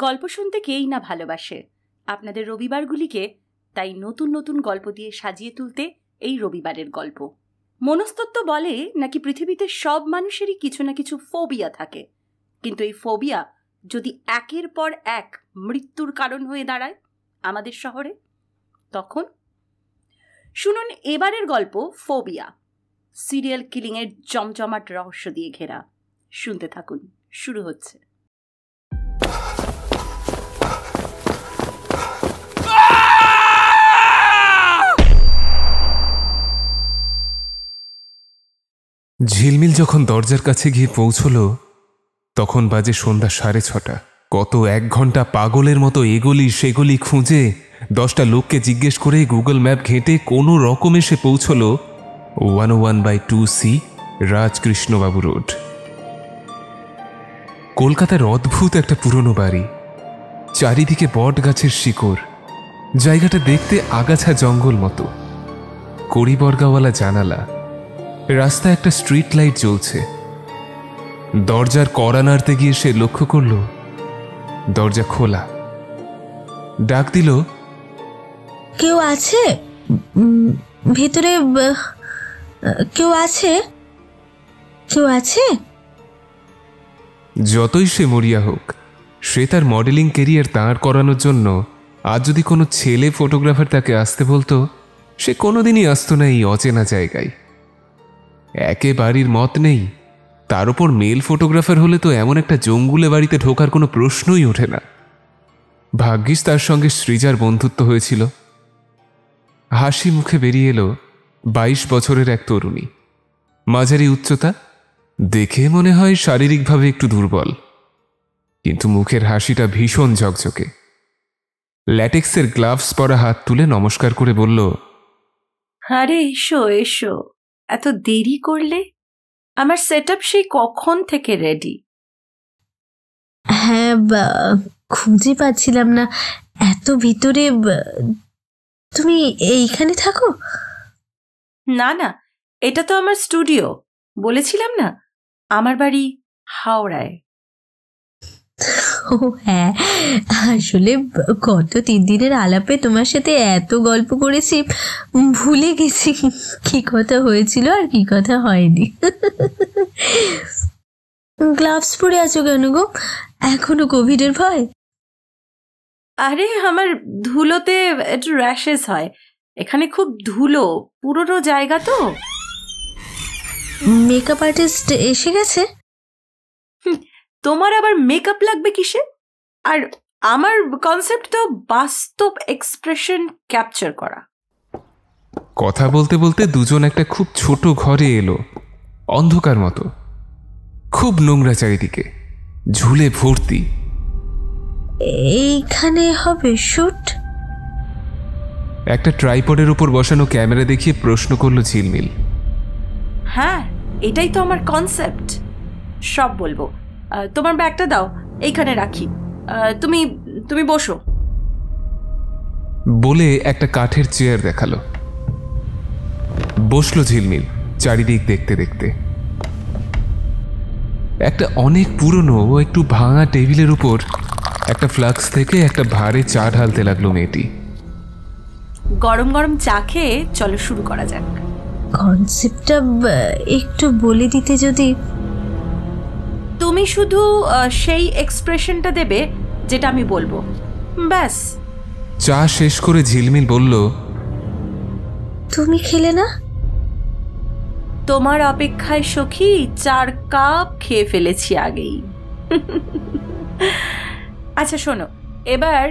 গল্প শুনতে কেই না ভালোবাসে। আপনাদের রবিবারগুলিকে তাই নতুন নতুন গল্প দিয়ে সাজিয়ে তুলতে এই রবিবারের গল্প। মনস্তত্ত্ব বলে নাকি পৃথিবীতে সব মানুষেরই কিছু না কিছু ফোবিয়া থাকে, কিন্তু এই ফোবিয়া যদি একের পর এক মৃত্যুর কারণ হয়ে দাঁড়ায় আমাদের শহরে, তখন শুনুন এবারের গল্প ফোবিয়া, সিরিয়াল কিলিংয়ের জমজমাট রহস্য দিয়ে ঘেরা। শুনতে থাকুন, শুরু হচ্ছে। ঝিলমিল যখন দরজার কাছে গিয়ে পৌঁছল তখন বাজে সন্ধ্যা 6:30। কত 1 ঘন্টা পাগলের মতো এগোলি সেগলি খুঁজে 10টা লোককে জিজ্ঞেস করে গুগল ম্যাপ ঘেঁটে কোনো রকমে সে পৌঁছল 101/2C রাজকৃষ্ণবাবু রোড। কলকাতার অদ্ভুত একটা পুরনো বাড়ি, চারিদিকে বট গাছের শিকড়, জায়গাটা দেখতে আগাছা জঙ্গল মতো, কড়িবর্গাওয়ালা জানালা, রাস্তায় একটা স্ট্রিট লাইট জ্বলছে। দরজার কড়া নাড়তে গিয়ে সে লক্ষ্য করল দরজা খোলা। ডাক দিল, কেউ আছে ভেতরে? কেউ আছে? কেউ আছে? যতই সে মরিয়া হোক, সে তার মডেলিং ক্যারিয়ার দাঁড় করানোর জন্য আজ যদি কোনো ছেলে ফটোগ্রাফার তাকে আসতে বলতো, সে কোনোদিনই আসতো না এই অচেনা জায়গায়। একে বাড়ির মত নেই, তার উপর মেল ফটোগ্রাফার হলে তো এমন একটা জঙ্গুলে বাড়িতে ঢোকার কোনো প্রশ্নই ওঠে না। ভাগ্যিস তার সঙ্গে সৃজার বন্ধুত্ব হয়েছিল। হাসি মুখে বেরিয়ে এলো 22 বছরের এক তরুণী, মাঝারি উচ্চতা, দেখে মনে হয় শারীরিকভাবে একটু দুর্বল, কিন্তু মুখের হাসিটা ভীষণ ঝকঝকে। ল্যাটেক্সের গ্লাভস পরা হাত তুলে নমস্কার করে বলল, আরে এসো এসো, এত দেরি করলে? আমার সেটআপ সেই কখন থেকে রেডি। হ্যাঁ, খুঁজে পাচ্ছিলাম না এত ভিতরে। তুমি এইখানে থাকো? না না, এটা তো আমার স্টুডিও। বলেছিলাম না আমার বাড়ি হাওড়ায়। ও হ্যাঁ, আসলে গত 3 দিনের আলাপে তোমার সাথে এত গল্প করেছি, ভুলে গেছি কি কথা হয়েছিল আর কি কথা হয়নি। গ্লাভস পরে আছো কেন গো? এখনো কোভিডের ভয়? আরে আমার ধুলোতে একটু র্যাশেস হয়, এখানে খুব ধুলো, পুরোনো জায়গা তো। মেকআপ আর্টিস্ট এসে গেছে? তোমার আবার মেকআপ লাগবে কিসে? আর আমার কনসেপ্ট তো বাস্তব এক্সপ্রেশন ক্যাপচার করা। কথা বলতে বলতে দুজন একটা খুব ছোট ঘরে এলো, অন্ধকার মতো, খুব নোংরা চারিদিকে, ঝুলে ভর্তি। এইখানে হবে শুট? একটা ট্রাইপডের উপর বসানো ক্যামেরা দেখিয়ে প্রশ্ন করলো ঝিলমিল। হ্যাঁ, এটাই তো আমার কনসেপ্ট, সব বলবো। তোমার ব্যাগটা দাও, এইখানে রাখি, তুমি তুমি বসো। বলে একটা কাঠের চেয়ার দেখালো। বসলো ঝিলমিল চারিদিক দেখতে দেখতে। একটা অনেক পুরনো ও একটু ভাঙা টেবিলের উপর একটা ফ্লাক্স থেকে একটা ভারে চা ঢালতে লাগলো মেয়েটি। গরম গরম চা খেয়ে চলো শুরু করা যাক। কনসেপ্টটা একটু বলে দিতে যদি। তুমি শুধু সেই এক্সপ্রেশনটা দেবে যেটা আমি বলবো, ব্যাস। চা শেষ করে ঝিলমিল বলল, তুমি খেলে না? তোমার অপেক্ষায় সখী 4 কাপ খেয়ে ফেলেছি আগেই। আচ্ছা শোনো, এবার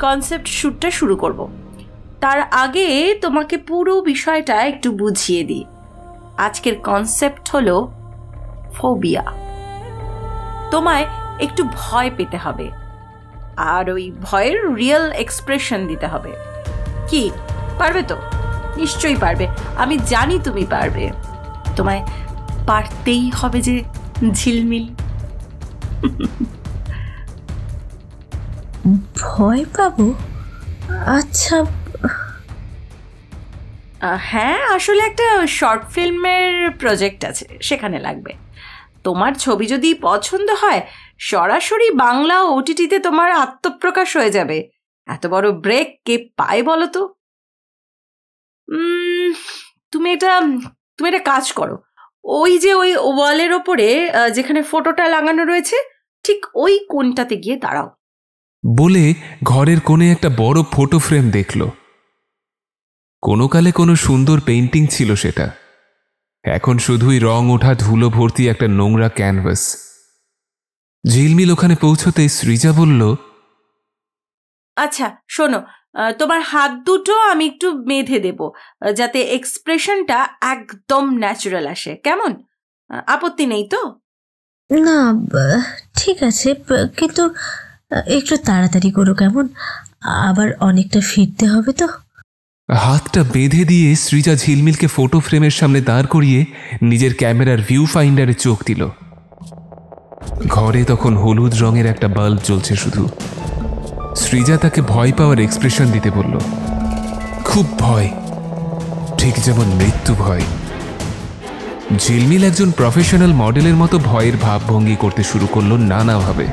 কনসেপ্ট শুটটা শুরু করব। তার আগে তোমাকে পুরো বিষয়টা একটু বুঝিয়ে দিই। আজকের কনসেপ্ট হলো ফোবিয়া। তোমায় একটু ভয় পেতে হবে, আর ওই ভয়ের রিয়েল এক্সপ্রেশন দিতে হবে। কি পারবে তো? নিশ্চয়ই পারবে, আমি জানি তুমি পারবে। তোমায় পারতেই হবে যে ঝিলমিল। ভয় পাবো? আচ্ছা। হ্যাঁ, আসলে একটা শর্ট ফিল্মের প্রজেক্ট আছে, সেখানে লাগবে। তোমার ছবি যদি পছন্দ হয় সরাসরি বাংলা ওটিটিতে তোমার আত্মপ্রকাশ হয়ে যাবে। এত বড় ব্রেক কে পায় বলো তো? তুমি এটা কাজ করো, ওই যে ওই ওয়ালের ওপরে যেখানে ফটোটা লাগানো রয়েছে ঠিক ওই কোণটাতে গিয়ে দাঁড়াও। বলে ঘরের কোণে একটা বড় ফটো ফ্রেম দেখল। কোনো কালে কোনো সুন্দর পেইন্টিং ছিল সেটা, এখন শুধুই রং ওঠা ধুলো ভর্তি একটা নোংরা ক্যানভাস। ঝিলমিল ওখানে পৌঁছতেই সৃজা বলল, আচ্ছা শোনো, তোমার হাত দুটো আমি একটু বেঁধে দেব যাতে এক্সপ্রেশনটা একদম ন্যাচারাল আসে, কেমন? আপত্তি নেই তো? না ঠিক আছে, কিন্তু একটু তাড়াতাড়ি করো কেমন, আবার অনেকটা ফিরতে হবে তো। হাতটা বেঁধে দিয়ে সৃজা ঝিলমিলকে ফটো ফ্রেমের সামনে দাঁড় করিয়ে নিজের ক্যামেরার ভিউ ফাইন্ডারে চোখ দিল। ঘরে তখন হলুদ রঙের একটা বাল্ব জ্বলছে শুধু। সৃজা তাকে ভয় পাওয়ার এক্সপ্রেশন দিতে বলল, খুব ভয়, ঠিক যেমন মৃত্যু ভয়। ঝিলমিল একজন প্রফেশনাল মডেলের মতো ভয়ের ভাবভঙ্গি করতে শুরু করলো নানাভাবে।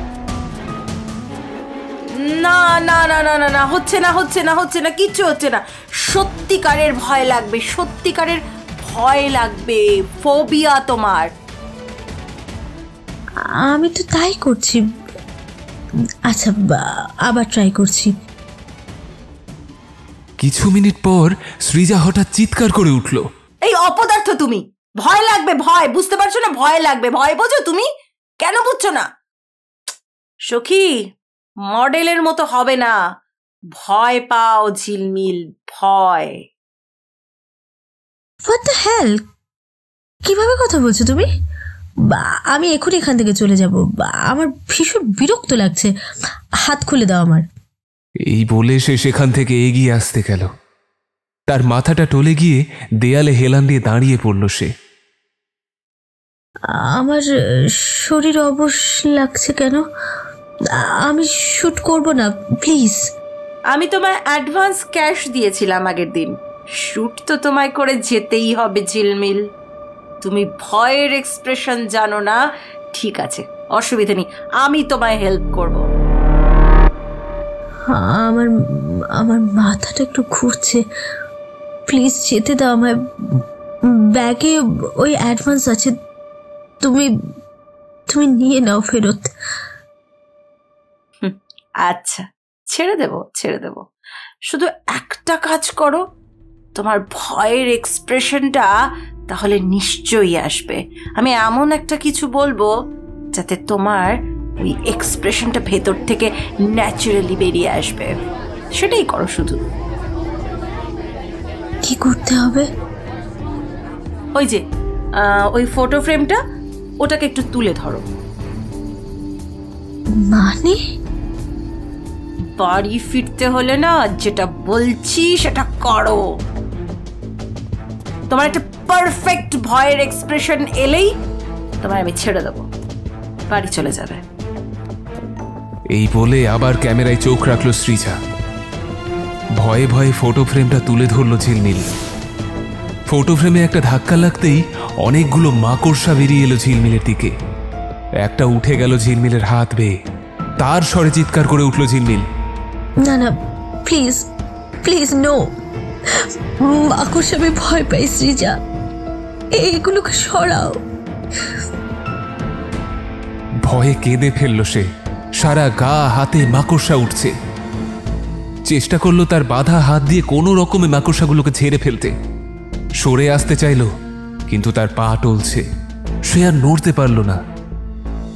না না না না না না, হচ্ছে না হচ্ছে না হচ্ছে না, কিচ্ছু হচ্ছে না। সত্যিকারের ভয় লাগবে, সত্যিকারের ভয় লাগবে, ফোবিয়া তোমার। আমি তো তাই করছি। আচ্ছা আবার ট্রাই করছি। কিছু মিনিট পর সৃজা হঠাৎ চিৎকার করে উঠল, এই অপদার্থ তুমি! ভয় লাগবে, ভয় বুঝতে পারছো না? ভয় লাগবে, ভয় বোঝো তুমি? কেন বুঝছো না? সখী, মডেলের মতো হবে না, ভয় পাও ঝিলমিল, ভয়। What the hell? কিভাবে কথা বলছো তুমি? আমি এখনই এখান থেকে চলে যাব, আমার ভীষণ বিরক্ত লাগছে, হাত খুলে দাও আমার। এই বলে সে সেখান থেকে এগিয়ে আসতে গেল। তার মাথাটা টলে গিয়ে দেয়ালে হেলান দিয়ে দাঁড়িয়ে পড়ল সে। আমার শরীর অবশ লাগছে কেন? আমি শুট করব না প্লিজ। আমি তোমায় অ্যাডভান্স ক্যাশ দিয়েছিলাম আগের দিন, শুট তো তোমায় করে যেতেই হবে ঝিলমিল। তুমি ভয়ের এক্সপ্রেশন জানো না, ঠিক আছে, অসুবিধা নেই, আমি তোমায় হেল্প করব। আমার মাথাটা একটু ঘুরছে, প্লিজ যেতে দাও আমায়। ব্যাগে ওই অ্যাডভান্স আছে, তুমি নিয়ে নাও ফেরত। আচ্ছা, ছেড়ে দেব। শুধু একটা কাজ করো, তোমার ভয়ের এক্সপ্রেশনটা তাহলে নিশ্চয়ই আসবে। আমি এমন একটা কিছু বলবো যাতে তোমার ওই এক্সপ্রেশনটা ভেতর থেকে ন্যাচারালি বেরিয়ে আসবে। সেটাই করো শুধু। কি করতে হবে? ওই যে ওই ফটো ফ্রেমটা, ওটাকে একটু তুলে ধরো। মানে? বাড়ি ফিরতে হলে না, যেটা বলছি সেটা করো। তোমার একটা পারফেক্ট ভয়ের এক্সপ্রেশন এলেই তোমার আমি ছেড়ে দেবো, বাড়ি চলে যাবে। এই বলে আবার ক্যামেরায় চোখ রাখলো সৃজা। ভয়ে ভয়ে ফটো ফ্রেমটা তুলে ধরলো ঝিলমিল। ফটো ফ্রেমে একটা ধাক্কা লাগতেই অনেকগুলো মাকড়সা বেরিয়ে এলো ঝিলমিলের দিকে। একটা উঠে গেল ঝিলমিলের হাত বেয়ে। তার স্বরে চিৎকার করে উঠল ঝিলমিল, না না প্লিজ প্লিজ নো, মাকড়সা আমি ভয় পাই সৃজা, এইগুলোকে সরাও। ভয়ে কেঁদে ফেলল সে। সারা গা হাতে মাকড়সা উঠছে। চেষ্টা করলো তার বাঁধা হাত দিয়ে কোনো রকমে মাকড়সাগুলোকে ঝেড়ে ফেলতে। সরে আসতে চাইল, কিন্তু তার পা টলছে, সে আর নড়তে পারল না।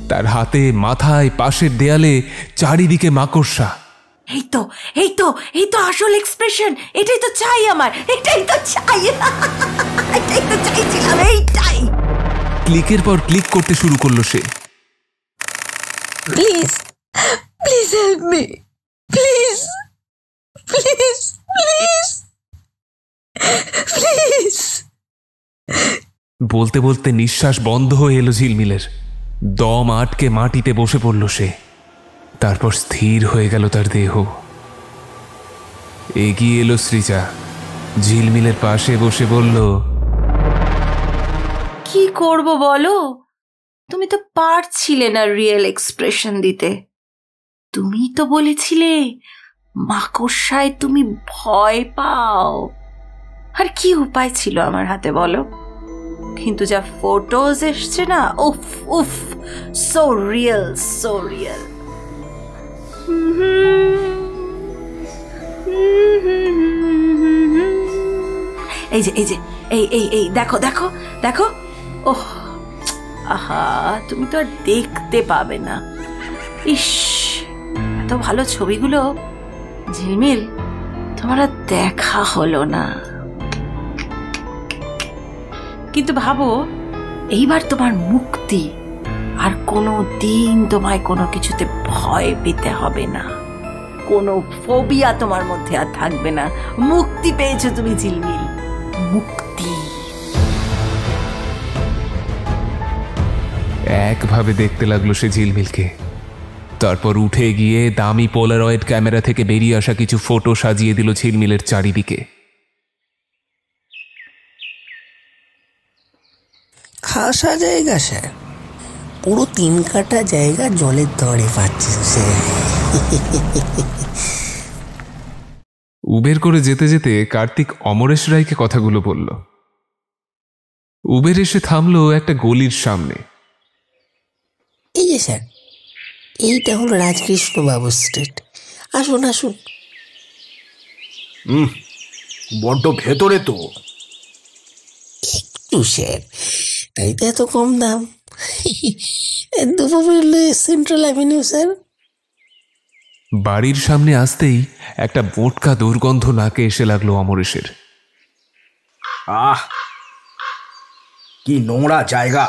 তার হাতে, মাথায়, পাশের দেয়ালে চারিদিকে মাকড়সা। এই তো আসল এক্সপ্রেশন, এটাই তো চাই আমার, এটাই তো চাইছিলাম, এইটাই। ক্লিকের পর ক্লিক করতে শুরু করলো সে। Please help me, please please please please. বলতে বলতে নিঃশ্বাস বন্ধ হয়ে এলো ঝিলমিলের। দম আটকে মাটিতে বসে পড়ল সে। তারপর স্থির হয়ে গেল তার দেহ। এগিয়ে এলো সৃজা, ঝিলমিলের পাশে বসে বলল, কি করব বলো? তুমি তো পারছিলে না রিয়েল এক্সপ্রেশন দিতে। তুমি তো বলেছিলে মাকড়সায় তুমি ভয় পাও। আর কি উপায় ছিল আমার হাতে বলো? কিন্তু যা ফটোজ এসছে না, উফ উফ, সো রিয়েল, সো রিয়েল। এই যে এই যে এই এই এই দেখো দেখো দেখো, ওহ আহা, তুমি তো আর দেখতে পাবে না। ইস, এত ভালো ছবিগুলো ঝিলমিল তোমার আর দেখা হলো না। কিন্তু ভাবো, এইবার তোমার মুক্তি, আর কোনো দিন তোমায় কোনো কিছুতে ভয় পেতে হবে না, কোনো ফোবিয়া তোমার মধ্যে আর থাকবে না। মুক্তি পেয়েছো তুমি ঝিলমিল, মুক্তি। একভাবে দেখতে লাগলো সে ঝিলমিলকে। তারপর উঠে গিয়ে দামি পোলারয়েড ক্যামেরা থেকে বেরিয়ে আসা কিছু ফটো সাজিয়ে দিল ঝিলমিলের চারিদিকে। খাসা জায়গা স্যার, পুরো 3 কাঠা জায়গা জলের দরে পাচ্ছি স্যার। উবের করে যেতে যেতে কার্তিক অমরেশ রায়কে কথাগুলো বলল। উবের এসে থামলো একটা গলির সামনে। এই যে স্যার, এইটা হলো রাজকৃষ্ণ বাবু স্ট্রিট, আসুন আসুন। বড্ড ভেতরে তো। একটু স্যার, তাই তো এত কম দাম। দুপুরে সেন্ট্রাল অ্যাভিনিউ স্যার। বাড়ির সামনে আসতেই একটা বোটকা দুর্গন্ধ নাকে এসে লাগলো অমরেশের। আহ, কি নোংরা জায়গা!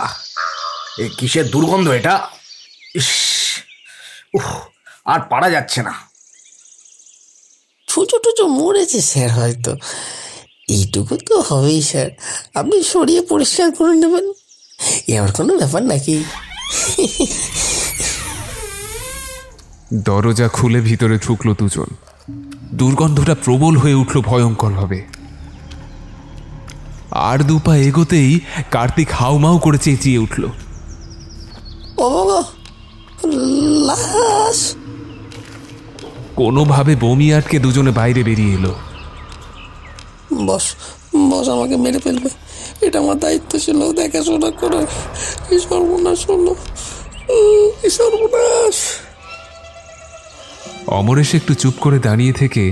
এ কিসের দুর্গন্ধ এটা! ইস, উহ, আর পারা যাচ্ছে না। ছুঁচো টুচো মরেছে স্যার হয়তো, এইটুকু তো হবেই স্যার। আপনি সরিয়ে পরিষ্কার করে নেবেন, এ আমার কোনো ব্যাপার নাকি? দরজা খুলে ভিতরে ঢুকলো দুজন। দুর্গন্ধটা প্রবল হয়ে উঠল ভয়ঙ্কর ভাবে। আর 2 পা এগোতেই কার্তিক হাউমাউ করে চেঁচিয়ে উঠল, ও বাবা, লাশ! কোনোভাবে বমি আটকে দুজনে বাইরে বেরিয়ে এলো। বস বস, আমাকে মেরে ফেলবে, এটা আমার দায়িত্ব ছিল দেখাশোনা করার। কি সর্বনাশ হলো, কি সর্বনাশ! অমরেশ একটু চুপ করে দাঁড়িয়ে থেকে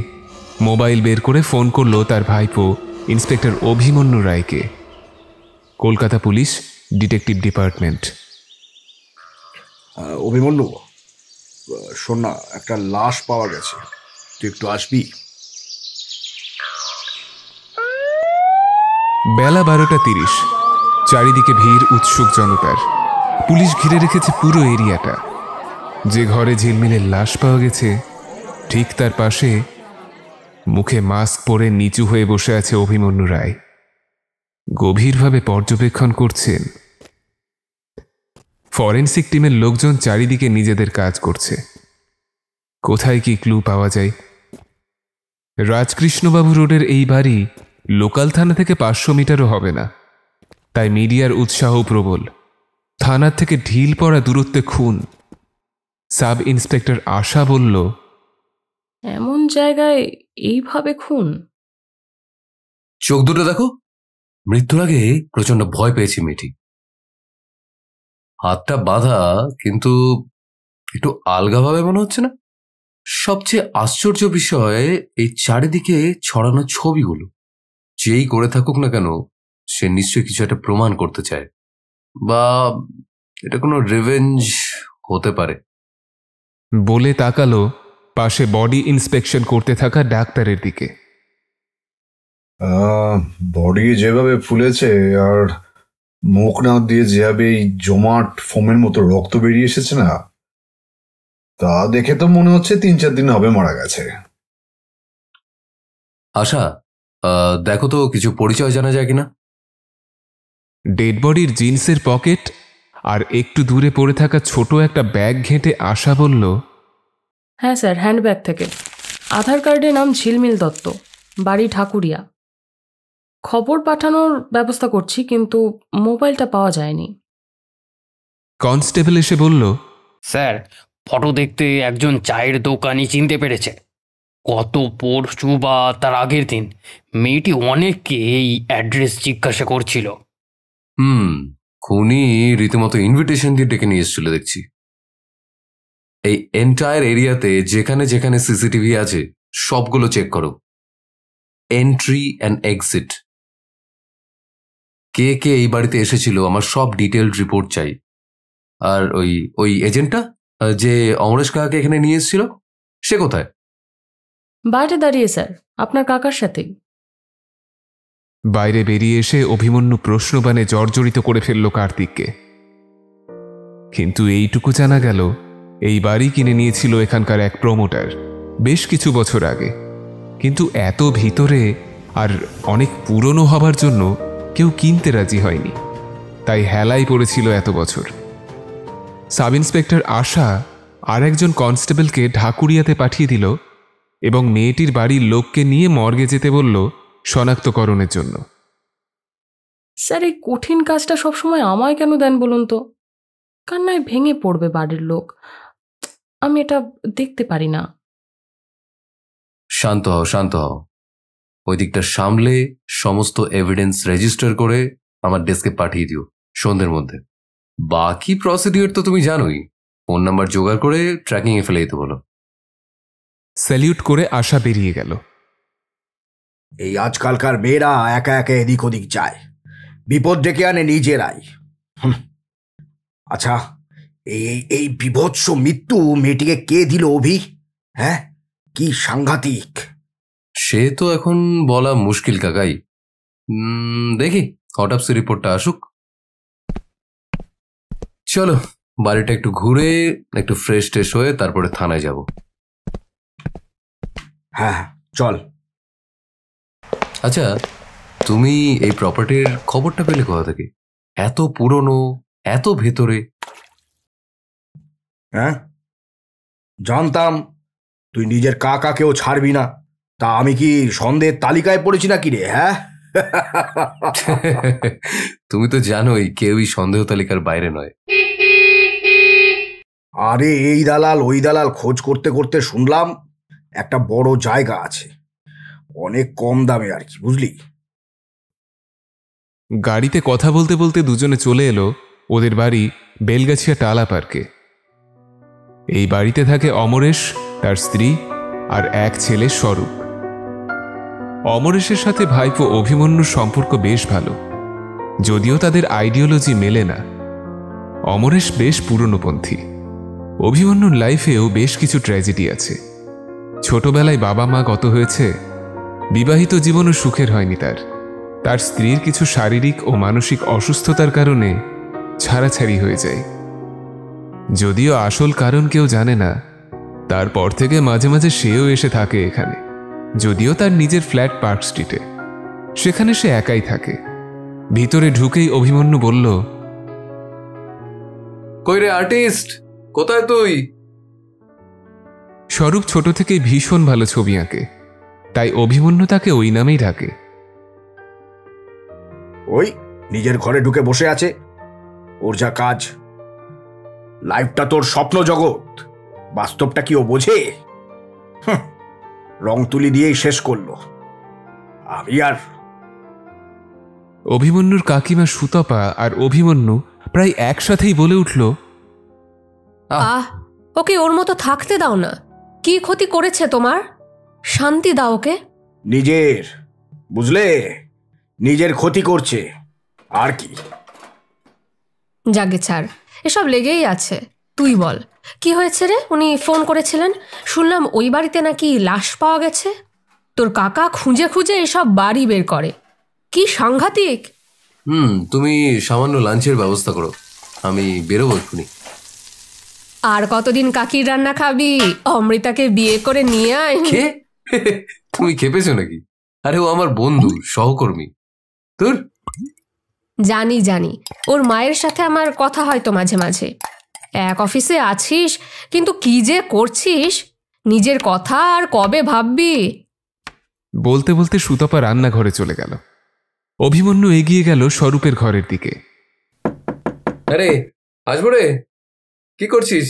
মোবাইল বের করে ফোন করলো তার ভাইপো ইন্সপেক্টর অভিমন্যু রায়কে, Kolkata police detective department. Abhimanyu, শোন না, একটা লাশ পাওয়া গেছে, তুই একটু আসবি? বেলা 12:30, চারিদিকে ভিড় উৎসুক জনতার। পুলিশ ঘিরে রেখেছে পুরো এরিয়াটা। যে ঘরে ঝিলমিলের লাশ পাওয়া গেছে ঠিক তার পাশে মুখে মাস্ক পরে নিচু হয়ে বসে আছে অভিমন্যু রায়। গভীরভাবে পর্যবেক্ষণ করছেন। ফরেনসিক টিমের লোকজন চারিদিকে নিজেদের কাজ করছে। কোথায় কি ক্লু পাওয়া যায়? রাজকৃষ্ণবাবু রোডের এই বাড়ি লোকাল থানা থেকে 500 মিটারও হবে না, তাই মিডিয়ার উৎসাহ প্রবল। থানার থেকে ঢিল পড়া দূরত্বে খুন। সাব ইন্সপেক্টর আশা বলল, এমন জায়গায় এইভাবে খুন? চোখ দুটো দেখো, মৃত্যুর আগে প্রচন্ড ভয় পেয়েছি মেয়েটি। হাতটা বাঁধা, কিন্তু একটু আলগাভাবে মনে হচ্ছে না? সবচেয়ে আশ্চর্য বিষয় এই চারিদিকে ছড়ানো ছবিগুলো। যেই করে থাকুক না কেন, সে নিশ্চয়ই কিছু একটা প্রমাণ করতে চায়, বা এটা কোনো রিভেঞ্জ হতে পারে। বলে তাকালো পাশে বডি ইন্সপেকশন করতে থাকা ডাক্তারের দিকে। বডি যেভাবে ফুলেছে আর মুখ না দিয়ে যেভাবে এই জমাট ফোমের মতো রক্ত বেরিয়ে এসেছে না, তা দেখে তো মনে হচ্ছে 3-4 দিন হবে মারা গেছে। আশা, দেখো তো কিছু পরিচয় জানা যায় কিনা। ডেড বডির জিন্সের পকেট আর একটু দূরে পড়ে থাকা ছোট একটা ব্যাগ ঘেঁটে আশা বলল, হ্যাঁ স্যার, হ্যান্ডব্যাগ থেকে। আধার কার্ডে নাম ঝিলমিল দত্ত, বাড়ি ঠাকুরিয়া। খবর পাঠানোর ব্যবস্থা করছি, কিন্তু মোবাইলটা পাওয়া যায়নি। কনস্টেবল এসে বলল, স্যার, ফটো দেখতে একজন চায়ের দোকানি চিনতে পেরেছে। কত পরশু বা তার আগের দিন মেয়েটি অনেককে এই অ্যাড্রেস জিজ্ঞাসা করছিল। খুনি রীতিমতো ইনভিটেশন দিয়ে ডেকে নিয়ে এসেছিল দেখছি। এই এন্টায়ার এরিয়াতে যেখানে যেখানে সিসিটিভি আছে সবগুলো চেক করো। এন্ট্রি অ্যান্ড এক্সিট, কে কে এই বাড়িতে এসেছিল আমার সব ডিটেলড রিপোর্ট চাই। আর ওই এজেন্টটা যে অমরেশ কাকাকে এখানে নিয়ে এসেছিল, সে কোথায়? বাইরে দাঁড়িয়ে স্যার, আপনার কাকার সাথেই। বাইরে বেরিয়ে এসে অভিমন্যু প্রশ্নবাণে জর্জরিত করে ফেলল কার্তিককে। কিন্তু এইটুকু জানা গেল, এই বাড়ি কিনে নিয়েছিল এখানকার এক প্রমোটার বেশ কিছু বছর আগে। কিন্তু এত ভিতরে আর অনেক পুরনো হবার জন্য কেউ কিনতে রাজি হয়নি, তাই হেলাই পড়েছিল এত বছর। সাব ইন্সপেক্টর আশা আর একজন কনস্টেবলকে ঢাকুরিয়াতে পাঠিয়ে দিল এবং মেয়েটির বাড়ির লোককে নিয়ে মর্গে যেতে বলল শনাক্তকরণের জন্য। স্যার, এই কঠিন কাজটা সবসময় আমায় কেন দেন বলুন তো? কান্নায় ভেঙে পড়বে বাড়ির লোক, আমি এটা দেখতে পারি না। শান্ত হও, শান্ত হও। ওই দিকটা সামলে সমস্ত এভিডেন্স রেজিস্টার করে আমার ডেস্কে পাঠিয়ে দিও সন্ধ্যের মধ্যে। বাকি প্রসিডিওর তো তুমি জানোই, ফোন নাম্বার জোগাড় করে ট্র্যাকিং এ ফেলে দিতে বলো। স্যালিউট করে আশা বেরিয়ে গেল। এই আজকালকার মেয়েরা একা একা এদিক ওদিক যায়, বিপদ ডেকে আনে নিজেরাই। আচ্ছা, এই বিভৎস মৃত্যু মেয়েটিকে কে দিল অভি? হ্যাঁ, কি সাংঘাতিক! সে তো এখন বলা মুশকিল কাকাই। দেখি অটোপসি রিপোর্টটা আসুক। চলো বাড়িটা একটু ঘুরে একটু ফ্রেশ ট্রেশ হয়ে তারপরে থানায় যাব। হ্যাঁ চল। আচ্ছা, তুমি এই প্রপার্টির খবরটা পেলে কোথা থেকে? এত পুরনো, এত ভেতরে। হ্যাঁ, জানতাম তুই নিজের কাকাকেও ছাড়বি না, তা আমি কি সন্দেহের তালিকায় পড়েছি নাকি রে? হ্যাঁ, তুমি তো জানোই কেউই সন্দেহ তালিকার বাইরে নয়। আরে এই দালাল ওই দালাল খোঁজ করতে করতে শুনলাম একটা বড় জায়গা আছে, অনেক কম দামে আর কি, বুঝলি? গাড়িতে কথা বলতে বলতে দুজনে চলে এলো ওদের বাড়ি বেলগাছিয়া টালা পার্কে। এই বাড়িতে থাকে অমরেশ, তার স্ত্রী আর এক ছেলে স্বরূপ। অমরেশের সাথে ভাইপো অভিমন্যুর সম্পর্ক বেশ ভালো, যদিও তাদের আইডিওলজি মেলে না। অমরেশ বেশ পুরনোপন্থী। অভিমন্যুর লাইফেও বেশ কিছু ট্র্যাজেডি আছে। ছোটবেলায় বাবা মা গত হয়েছে, বিবাহিত জীবনও সুখের হয়নি তার। তার স্ত্রীর কিছু শারীরিক ও মানসিক অসুস্থতার কারণে ছাড়াছাড়ি হয়ে যায়। যদিও আসল কারণ কেউ জানে না, তারপর থেকে মাঝে মাঝে সেও এসে থাকে এখানে, যদিও তার নিজের ফ্ল্যাট পার্ক স্ট্রিটে। সেখানে সে একাই থাকে। ভিতরে ঢুকেই অভিমন্যু বলল, কই রে আর্টিস্ট, কোথায় তুই? স্বরূপ ছোট থেকেই ভীষণ ভালো ছবি আঁকে, তাই অভিমন্যু তাকে ওই নামেই ডাকে। ওই নিজের ঘরে ঢুকে বসে আছে, ওর যা কাজ। লাইফটা তোর স্বপ্ন জগৎ, বাস্তবটা কি ও বোঝে? রং তুলি দিয়েই শেষ করলো। আমি আর অভিমন্যুর কাকিমা সুতপা আর অভিমন্যু প্রায় একসাথেই বলে উঠল, ওকে ওর মতো থাকতে দাও না। কি ক্ষতি করেছে তোমার? শান্তি দাও ওকে। নিজের, বুঝলে, নিজের ক্ষতি করছে আর কি। জাগে ছাড়, এসব লেগেই আছে। তুই বল, কি হয়েছে রে? উনি ফোন করেছিলেন, শুনলাম ওই বাড়িতে নাকি লাশ পাওয়া গেছে। তোর কাকা খুঁজে খুঁজে এসব বাড়ি বের করে, কি সাংঘাতিক। তুমি সামান্য লাঞ্চের ব্যবস্থা করো, আমি বেরোবো এক্ষুনি। আর কতদিন কাকির রান্না খাবি? অমৃতাকে বিয়ে করে নিয়ে আয়। তুমি খেপেছো নাকি? আরে ও আমার বন্ধু, সহকর্মী। তোর জানি জানি, ওর মায়ের সাথে আমার কথা হয়তো মাঝে মাঝে। এক অফিসে আছিস, কিন্তু কি যে করছিস, নিজের কথা আর কবে ভাববি? বলতে বলতে সুতপা রান্নাঘরে চলে গেল। অভিমন্যু এগিয়ে গেল স্বরূপের ঘরের দিকে। আরে আসবো রে, কি করছিস?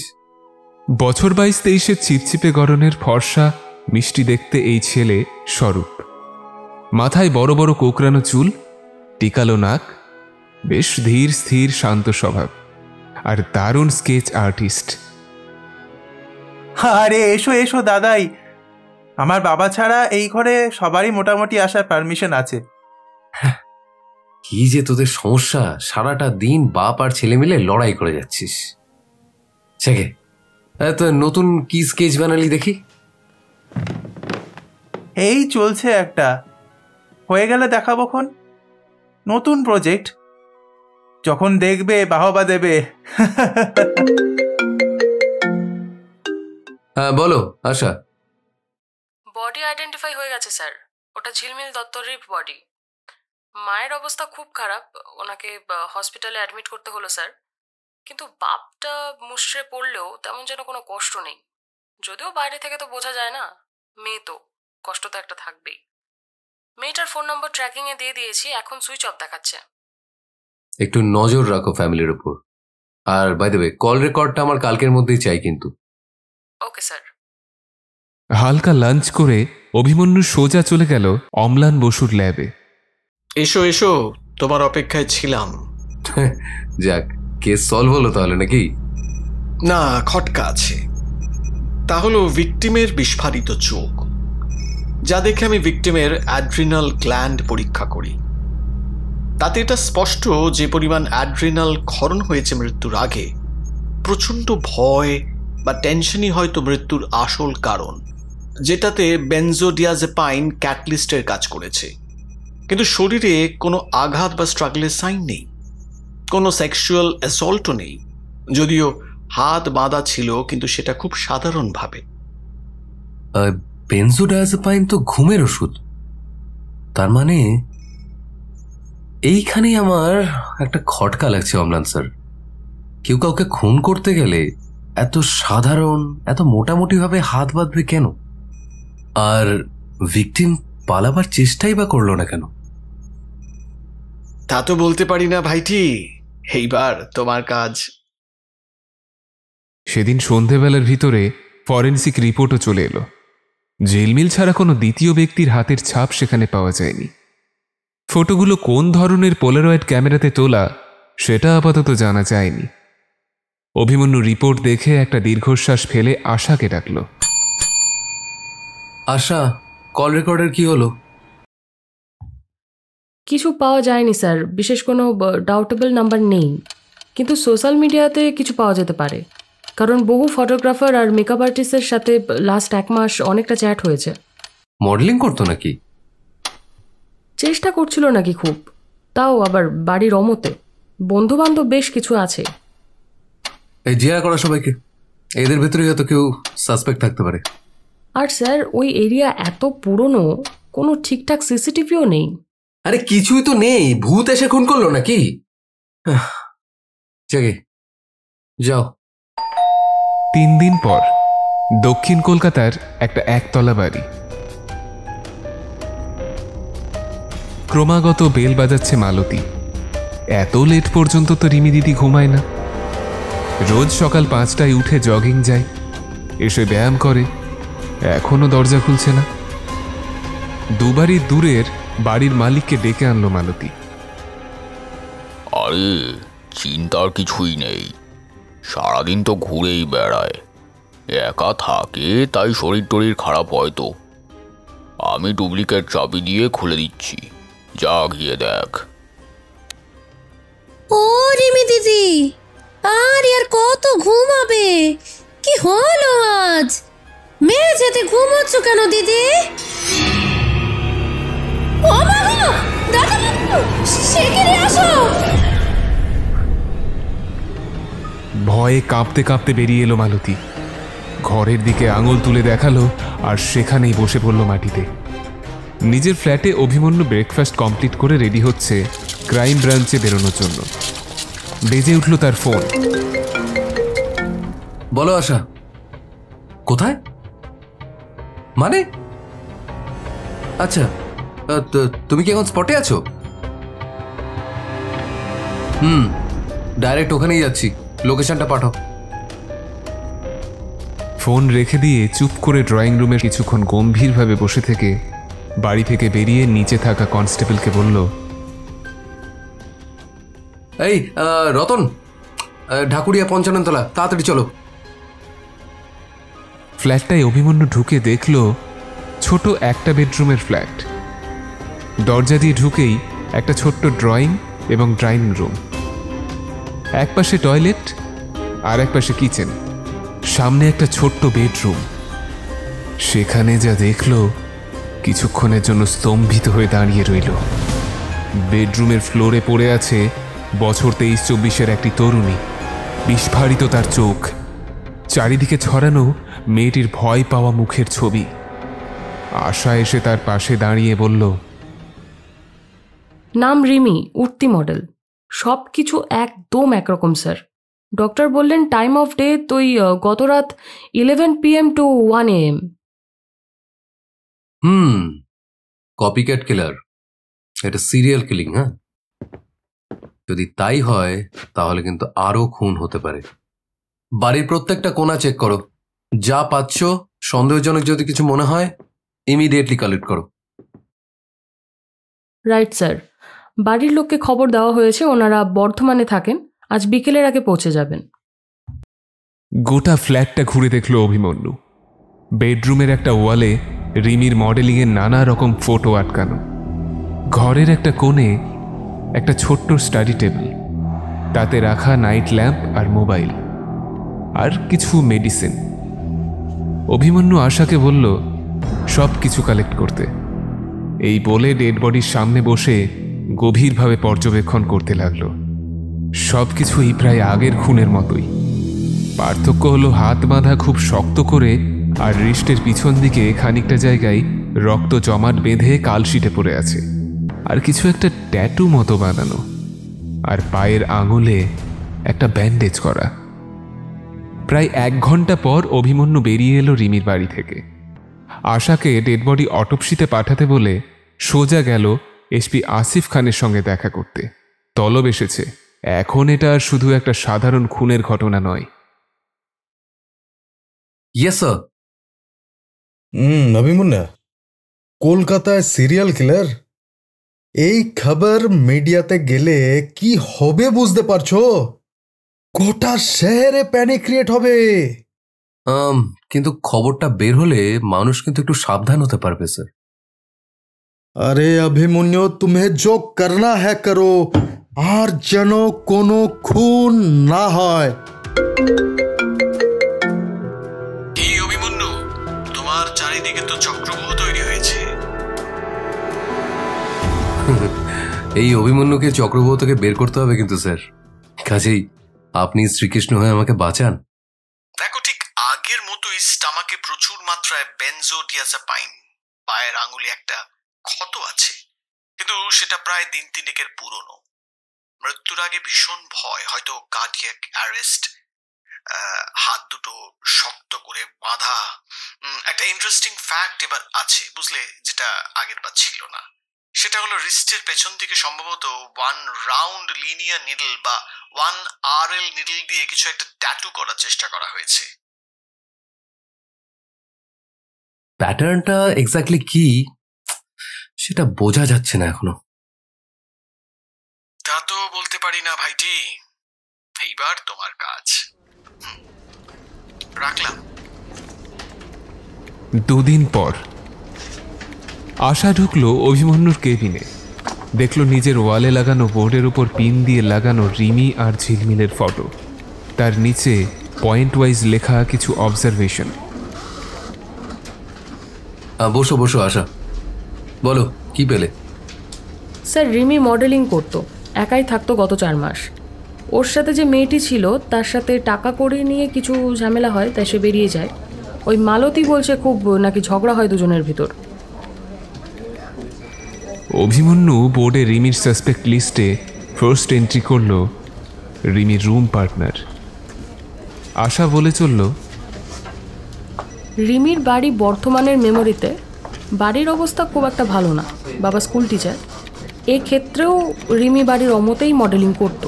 বছর 22-23-এর চিপচিপে গরনের ফর্সা মিষ্টি দেখতে এই ছেলে স্বরূপ। মাথায় বড় বড় কোকড়ানো চুল, টিকালো নাক, বেশ ধীর স্থির শান্ত স্বভাব, আর দারুণ স্কেচ আর্টিস্ট। আরে এসো এসো দাদাই, আমার বাবা ছাড়া এই ঘরে সবারই মোটামুটি আসার পারমিশন আছে। কি যে তোদের সমস্যা, সারাটা দিন বাপ আর ছেলে মিলে লড়াই করে যাচ্ছিস। ছেকে, তো নতুন কি স্কেচ বানালি দেখি? এই চলছে একটা, হয়ে গেলে দেখাবো খন। নতুন প্রজেক্ট, যখন দেখবে বাহবা দেবে। হ্যাঁ বলো আশা। বডি আইডেন্টিফাই হয়ে গেছে স্যার, ওটা ঝিলমিল দত্তরের বডি। মায়ের অবস্থা খুব খারাপ, ওনাকে হসপিটালে অ্যাডমিট করতে হলো স্যার। কিন্তু বাপটা মুষড়ে পড়লেও তেমন যেন কোনো কষ্ট নেই, যদিও বাইরে থেকে তো বোঝা যায় না, মেয়ে তো কষ্ট তো একটা থাকবেই। মেয়েটার ফোন নম্বর ট্র্যাকিংয়ে দিয়ে দিয়েছি, এখন সুইচ অফ দেখাচ্ছে। একটু নজর রাখো ফ্যামিলির উপর। আর বাই দ্য ওয়ে, কল রেকর্ডটা আমার কালকের মধ্যেই চাই কিন্তু। Okay sir. হালকা লাঞ্চ করে অভিমন্যু সোজা চলে গেল অম্লান বসুর ল্যাবে। এসো এসো, তোমার অপেক্ষায় ছিলাম। যাক, কেস সলভ হলো তাহলে নাকি? না, খটকা আছে। তা হলো ভিকটিমের বিস্ফারিত চোখ, যা দেখে আমি ভিকটিমের অ্যাড্রিনাল গ্ল্যান্ড পরীক্ষা করি। তাতে এটা স্পষ্ট যে পরিমাণ অ্যাড্রিনাল ক্ষরণ হয়েছে মৃত্যুর আগে, প্রচণ্ড ভয় বা টেনশনই হয়তো মৃত্যুর আসল কারণ, যেটাতে বেনজোডিয়াজেপাইন ক্যাটালিস্টের কাজ করেছে। কিন্তু শরীরে কোনো আঘাত বা স্ট্রাগলের সাইন নেই, কোনো সেক্সুয়াল অ্যাসল্টও নেই, যদিও হাত বাঁধা ছিল, কিন্তু সেটা খুব সাধারণভাবে। বেনজোডিয়াজেপাইন তো ঘুমের ওষুধ, তার মানে এইখানেই আমার একটা খটকা লাগছে অম্লান স্যার। কেউ কাউকে খুন করতে গেলে এত সাধারণ, এত মোটামুটি ভাবে হাত বাঁধবে কেন? আর ভিকটিম পালাবার চেষ্টাই বা করলো না কেন? তা তো বলতে পারি না ভাইটি, এইবার তোমার কাজ। সেদিন সন্ধেবেলার ভিতরে ফরেন্সিক রিপোর্টও চলে এলো। ঝিলমিল ছাড়া কোনো দ্বিতীয় ব্যক্তির হাতের ছাপ সেখানে পাওয়া যায়নি। ফটোগুলো কোন ধরনের পোলারয়েড ক্যামেরাতে তোলা সেটা আপাতত জানা যায়নি। অভিমন্যু রিপোর্ট দেখে একটা দীর্ঘশ্বাস ফেলে আশাকে ডাকল। আশা, কল রেকর্ডের কি হলো? কিছু পাওয়া যায়নি স্যার, বিশেষ কোনো ডাউটেবল নাম্বার নেই, কিন্তু সোশ্যাল মিডিয়াতে কিছু পাওয়া যেতে পারে, কারণ বহু ফটোগ্রাফার আর মেকআপ আর্টিস্টের সাথে লাস্ট 1 মাস অনেকটা চ্যাট হয়েছে। মডেলিং করতো নাকি? চেষ্টা করছিল নাকি খুব, তাও আবার বাড়ির অমতে। বন্ধু বান্ধব বেশ কিছু আছে। এই জিয়া করা সবাইকে, এদের ভেতরে হয়তো কেউ সাসপেক্ট থাকতে পারে। আর স্যার ওই এরিয়া এত পুরনো, কোনো ঠিকঠাক সিসিটিভিও নেই। আরে কিছুই তো নেই, ভূত এসে খুন করলো নাকি? জাগে যাও। 3 দিন পর দক্ষিণ কলকাতার একটা একতলা বাড়ি। ক্রমাগত বেল বাজাচ্ছে মালতী। এত লেট পর্যন্ত তো রিমি দিদি ঘুমায় না। রোজ সকাল 5টায় উঠে জগিং যায়, এসে ব্যায়াম করে, এখনো দরজা খুলছে না। দুবারই দূরের বাড়ির মালিককে ডেকে আনলো মালতী। আরে চিন্তার কিছুই নেই, সারাদিন তো ঘুরেই বেড়ায়, একা থাকে, তাই শরীর টরীর খারাপ হয়তো। আমি ডুপ্লিকেট চাবি দিয়ে খুলে দিচ্ছি, যা গিয়ে দেখ। ও রিমি দিদি, আর কত ঘুমাবে? কি হলো আজ? মেঝেতে ঘুমোচ্ছ কেন দিদি? ও মা গো, দাদা শিগগিরই আসো। ভয়ে কাঁপতে কাঁপতে বেরিয়ে এলো মালতী। ঘরের দিকে আঙুল তুলে দেখালো, আর সেখানেই বসে পড়ল মাটিতে। নিজের ফ্ল্যাটে অভিমন্যু ব্রেকফাস্ট কমপ্লিট করে রেডি হচ্ছে ক্রাইম ব্রাঞ্চে বেরোনোর জন্য। বেজে উঠল তার ফোন। বলো আশা, কোথায়? মানে আচ্ছা, তুমি কি এখন স্পটে আছো? ডাইরেক্ট ওখানেই যাচ্ছি। লোকেশনটা পাঠাও। ফোন রেখে দিয়ে চুপ করে ড্রয়িং রুমে কিছুক্ষণ গম্ভীরভাবে বসে থেকে বাড়ি থেকে বেরিয়ে নিচে থাকা কনস্টেবলকে বলল, এই রতন, ঢাকুরিয়া 55 তলা, তাড়াতাড়ি চলো। ফ্ল্যাটটায় অভিমন্যু ঢুকে দেখল ছোট একটা বেডরুমের ফ্ল্যাট। দরজা দিয়ে ঢুকেই একটা ছোট্ট ড্রয়িং এবং ড্রাইং রুম, এক পাশে টয়লেট আর এক পাশে কিচেন, সামনে একটা ছোট্ট বেডরুম। সেখানে যা দেখল কিছুক্ষণের জন্য স্তম্ভিত হয়ে দাঁড়িয়ে রইল। বেডরুমের ফ্লোরে পড়ে আছে বছর 23-24-এর একটি তরুণী, বিস্ফারিত তার চোখ, চারিদিকে ছড়ানো মেয়েটির ভয় পাওয়া মুখের ছবি। আশা এসে তার পাশে দাঁড়িয়ে বলল, নাম রিমি, উঠতি মডেল। সব কিছু একদম একরকম স্যার। ডক্টর বললেন টাইম অফ ডেথ ওই গত রাত 11 PM to 1 AM। কপিক্যাট কিলার, এটা সিরিয়াল কিলিং। হ্যাঁ, যদি তাই হয় তাহলে কিন্তু আরো খুন হতে পারে। বাড়ির প্রত্যেকটা কোণা চেক করো, যা পাচ্ছ সন্দেহজনক যদি কিছু মনে হয় ইমিডিয়েটলি কালেক্ট করো। রাইট স্যার, বাড়ির লোককে খবর দেওয়া হয়েছে, ওনারা বর্ধমানে থাকেন, আজ বিকেলের আগে পৌঁছে যাবেন। গোটা ফ্ল্যাটটা ঘুরে দেখল অভিমন্যু। বেডরুমের একটা ওয়ালে রিমির মডেলিংয়ের নানা রকম ফটো আটকানো, ঘরের একটা কোণে একটা ছোট্ট স্টাডি টেবিল, তাতে রাখা নাইট ল্যাম্প আর মোবাইল আর কিছু মেডিসিন। অভিমন্যু আশাকে বলল সব কিছু কালেক্ট করতে। এই বলে ডেড বডির সামনে বসে গভীরভাবে পর্যবেক্ষণ করতে লাগল। সব কিছুই প্রায় আগের খুনের মতোই, পার্থক্য হলো হাত বাঁধা খুব শক্ত করে আর রিস্টের পিছন দিকে খানিকটা জায়গায় রক্ত জমাট বেঁধে কালশিটে পড়ে আছে, আর কিছু একটা ট্যাটু মতো বানানো, আর পায়ের আঙুলে একটা ব্যান্ডেজ করা। প্রায় 1 ঘন্টা পর অভিমন্যু বেরিয়ে এলো রিমির বাড়ি থেকে। আশাকে ডেড বডি অটোপসিতে পাঠাতে বলে সোজা গেল এসপি আসিফ খানের সঙ্গে দেখা করতে। তলব এসেছে, এখন এটা আর শুধু একটা সাধারণ খুনের ঘটনা নয়। Yes sir. অভিমন্যু, কলকাতায় সিরিয়াল কিলার, এই খবর মিডিয়াতে গেলে কি হবে বুঝতে পারছো? গোটা শহরে প্যানিক ক্রিয়েট হবে। কিন্তু খবরটা বের হলে মানুষ কিন্তু একটু সাবধান হতে পারবে স্যার। আরে অভিমন্যু, তুমি जो करना है करो, আর যেন কোনো খুন না হয়। কি অভিমন্যু, তোমার চারিদিকে তো চক্রব্যূহ তৈরি হয়েছে। এই অভিমন্যুকে চক্রব্যূহ থেকে বের করতে হবে কিন্তু স্যার, কাজেই আপনি শ্রীকৃষ্ণ হয়ে আমাকে বাঁচান। দেখো, ঠিক আগের মতোই স্টামাকে প্রচুর মাত্রায় বেনজোডিয়াজাপাইন, পায়ের আঙুলে একটা ক্ষত আছে, কিন্তু সেটা প্রায় 3-3 পুরনো। মৃত্যুর আগে ভীষণ ভয়, হয়তো কার্ডিয়াক অ্যারেস্ট। হাত দুটো শক্ত করে বাঁধা। একটা ইন্টারেস্টিং ফ্যাক্ট এবার আছে বুঝলে, যেটা আগের বার ছিল না। সেটা হলো রিস্টের পেছন থেকে সম্ভবত 1 রাউন্ড লিনিয়ার নিডল বা 1 RL নিডল দিয়ে কিছু একটা ট্যাটু করার চেষ্টা করা হয়েছে। প্যাটার্নটা এক্স্যাক্টলি কি সেটা বোঝা যাচ্ছে না এখনো। তা তো বলতে পারি না ভাইটি, এইবার তোমার কাজ। রাখলাম। 2 দিন পর আশা ঢুকলো অভিমন্যুর কেবিনে। দেখল নিজের ওয়ালে লাগানো বোর্ডের উপর পিন দিয়ে লাগানো রিমি আর ঝিলমিলের ফটো, তার নিচে পয়েন্ট ওয়াইজ লেখা কিছু অবজারভেশন। বসো বসো আশা, বলো কি পেলে? স্যার, রিমি মডেলিং করতো, একাই থাকতো গত 4 মাস। ওর সাথে যে মেয়েটি ছিল তার সাথে টাকা করে নিয়ে কিছু ঝামেলা হয়, তাই সে বেরিয়ে যায়। ওই মালতী বলছে খুব নাকি ঝগড়া হয় দুজনের ভিতর। অভিমন্যু বোর্ডে রিমির সাসপেক্ট লিস্টে ফার্স্ট এন্ট্রি করল রিমির রুম পার্টনার। আশা বলে চলল, রিমির বাড়ি বর্ধমানের মেমোরিতে। বাড়ির অবস্থা খুব একটা ভালো না, বাবা স্কুল টিচার। এক্ষেত্রেও রিমি বাড়ির অমতেই মডেলিং করত।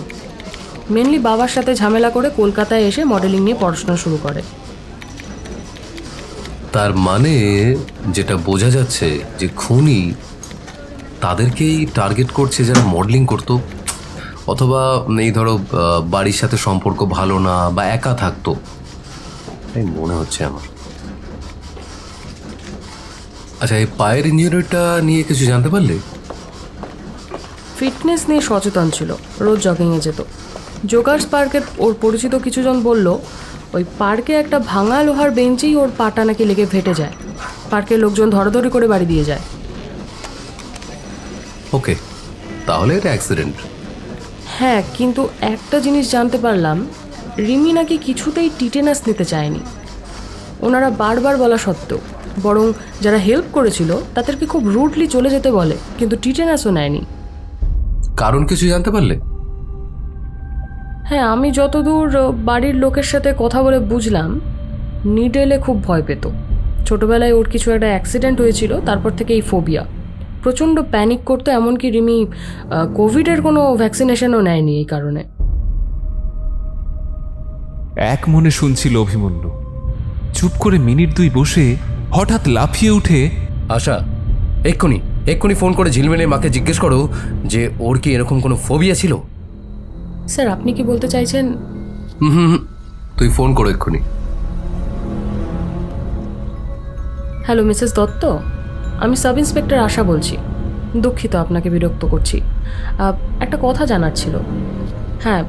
মেনলি বাবার সাথে ঝামেলা করে কলকাতায় এসে মডেলিং নিয়ে পড়াশোনা শুরু করে। তার মানে যেটা বোঝা যাচ্ছে যে খুনি তাদেরকেই টার্গেট করছে যারা মডেলিং করতো, অথবা এই ধরো বাড়ির সাথে সম্পর্ক ভালো না বা একা থাকতো, তাই মনে হচ্ছে আমার। আচ্ছা, এই পায়ের ইঞ্জুরিটা নিয়ে কিছু জানতে পারলে? ফিটনেস নিয়ে সচেতন ছিল, রোজ জগিংয়ে যেত। জোগার্স পার্কের ওর পরিচিত কিছুজন বলল ওই পার্কে একটা ভাঙা লোহার বেঞ্চেই ওর পাটা নাকি লেগে ফেটে যায়। পার্কের লোকজন ধরাধরি করে বাড়ি দিয়ে যায়। ওকে, তাহলে এটা অ্যাক্সিডেন্ট। হ্যাঁ, কিন্তু একটা জিনিস জানতে পারলাম, রিমি নাকি কিছুতেই টিটেনাস নিতে চায়নি। ওনারা বারবার বলা সত্ত্বেও, বরং যারা হেল্প করেছিল তাদেরকে খুব রুডলি চলে যেতে বলে, কিন্তু টিটেনাসও নেয়নি। কারণ কিছু জানতে পারলে? হ্যাঁ, আমি যতদূর বাড়ির লোকের সাথে কথা বলে বুঝলাম, নিডেলে খুব ভয় পেত। ছোটবেলায় ওর কিছু একটা অ্যাক্সিডেন্ট হয়েছিল, তারপর থেকে এই ফোবিয়া। প্রচণ্ড প্যানিক করতো, এমনকি রিমি কোভিডের কোনো ভ্যাকসিনেশনও নেয়নি এই কারণে। এক মনে শুনছিল অভিমন্যু। চুপ করে মিনিট দুই বসে হঠাৎ লাফিয়ে উঠে, আশা, এক্ষুনি ফোন করে ঝিলমিলের মাকে জিজ্ঞেস করো যে ওর কি এরকম কোনো ফোবিয়া ছিল। স্যার, আপনি কি বলতে চাইছেন? তুই ফোন করো এক্ষুনি। হ্যালো মিসেস দত্ত, আমি সাব ইন্সপেক্টর আশা বলছি। দুঃখিত আপনাকে বিরক্ত করছি, একটা কথা জানার ছিল। হ্যাঁ,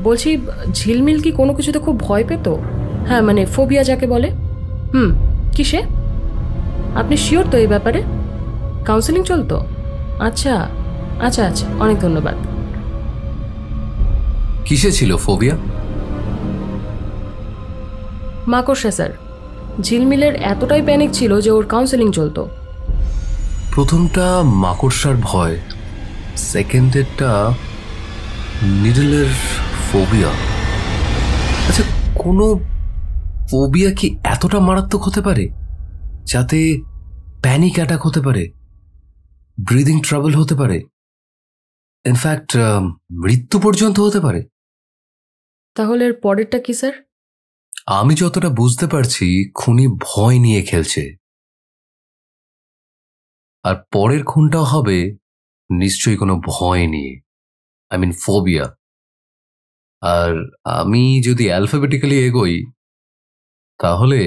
বলছি ঝিলমিল কি কোনো কিছুতে খুব ভয় পেত? হ্যাঁ, মানে ফোবিয়া যাকে বলে। কিসে? আপনি শিওর তো এই ব্যাপারে? কাউন্সেলিং চলতো? আচ্ছা আচ্ছা আচ্ছা, অনেক ধন্যবাদ। কিসে ছিল ফোবিয়া? মাকড়সা স্যার। ঝিলমিলের এতটাই প্যানিক ছিল যে ওর কাউন্সেলিং চলতো। প্রথমটা মাকড়সার ভয়, সেকেন্ডেরটা নিডলের ফোবিয়া। আচ্ছা, কোনো ফোবিয়া কি এতটা মারাত্মক হতে পারে যাতে প্যানিক অ্যাটাক হতে পারে, ব্রিদিং ট্রাবল হতে পারে, ইনফ্যাক্ট মৃত্যু পর্যন্ত হতে পারে? তাহলে এর পরেরটা কি স্যার? আমি যতটা বুঝতে পারছি, খুনি ভয় নিয়ে খেলছে, আর পরের খুনটাও হবে নিশ্চয়ই কোনো ভয় নিয়ে, আই মিন ফোবিয়া। আর আমি যদি অ্যালফাবেটিক্যালি এগোই তাহলে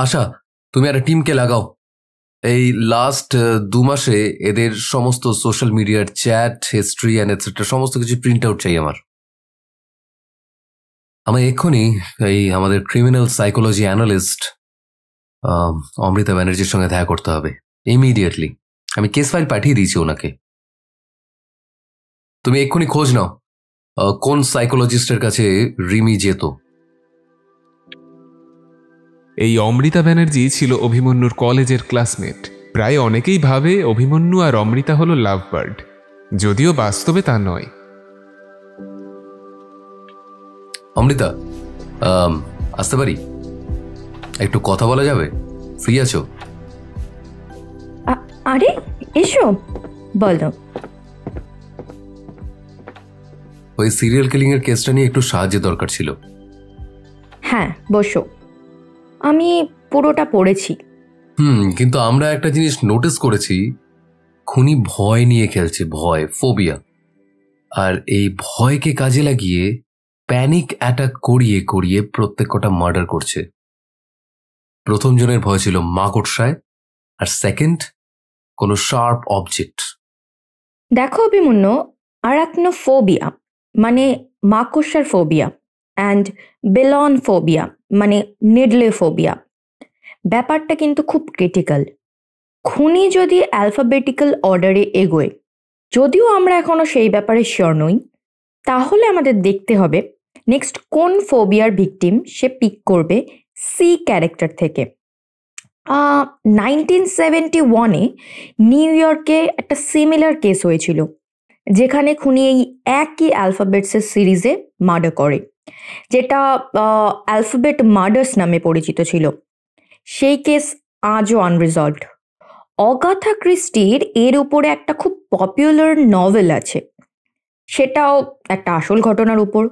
আশা, তুমি একটা টিমকে লাগাও। এই লাস্ট 2 মাসে এদের সমস্ত সোশ্যাল মিডিয়ার চ্যাট হিস্ট্রি অ্যান্ড এটসেট্রা সমস্ত কিছু প্রিন্ট আউট চাই আমার এক্ষুনি এই আমাদের ক্রিমিনাল সাইকোলজি অ্যানালিস্ট অমৃতা ব্যানার্জির সঙ্গে দেখা করতে হবে ইমিডিয়েটলি। আমি কেস ফাইল পাঠিয়ে দিয়েছি ওনাকে। তুমি এক্ষুনি খোঁজ নাও কোন সাইকোলজিস্টের কাছে রিমি যেত। এই অমৃতা ব্যানার্জি ছিল অভিমন্যুর কলেজের ক্লাসমেট। প্রায় অনেকেই ভাবে অভিমন্যু আর অমৃতা হলো লাভ বার্ড, যদিও বাস্তবে তা নয়। অমৃতা, আসতে পারি? একটু কথা বলা যাবে? ফ্রি আছো? আরে এসো, বলো। ওই সিরিয়াল কিলিং এর কেসটা নিয়ে একটু সাহায্যের দরকার ছিল। হ্যাঁ, বসো। আমি পুরোটা পড়েছি। কিন্তু আমরা একটা জিনিস নোটিস করেছি, খুনি ভয় নিয়ে খেলছে, ভয়, ফোবিয়া। আর এই ভয়কে কাজে লাগিয়ে প্যানিক অ্যাটাক করিয়ে করিয়ে প্রত্যেকটা মার্ডার করছে। প্রথম জনের ভয় ছিল মাকড়সায়, আর সেকেন্ড কোনো শার্প অবজেক্ট। দেখো অভিমন্যু, আরাকনোফোবিয়া মানে মাকড়সার ফোবিয়া অ্যান্ড বেলন ফোবিয়া মানে নিডলে ফোবিয়া, ব্যাপারটা কিন্তু খুব ক্রিটিক্যাল। খুনি যদি অ্যালফাবেটিক্যাল অর্ডারে এগোয়, যদিও আমরা এখনো সেই ব্যাপারে শিওর নই, তাহলে আমাদের দেখতে হবে নেক্সট কোন ফোবিয়ার ভিকটিম সে পিক করবে সি ক্যারেক্টার থেকে। 1971-এ নিউ ইয়র্কে একটা সিমিলার কেস হয়েছিল, যেখানে খুনি এই একই অ্যালফাবেটসের সিরিজে মার্ডার করে, যেটা অ্যালফাবেট মার্ডার্স নামে পরিচিত ছিল। সেই কেস আজও আনরিজলভড। অগাথা ক্রিস্টির এর উপরে একটা খুব পপুলার নভেল আছে, সেটাও একটা আসল ঘটনার উপর।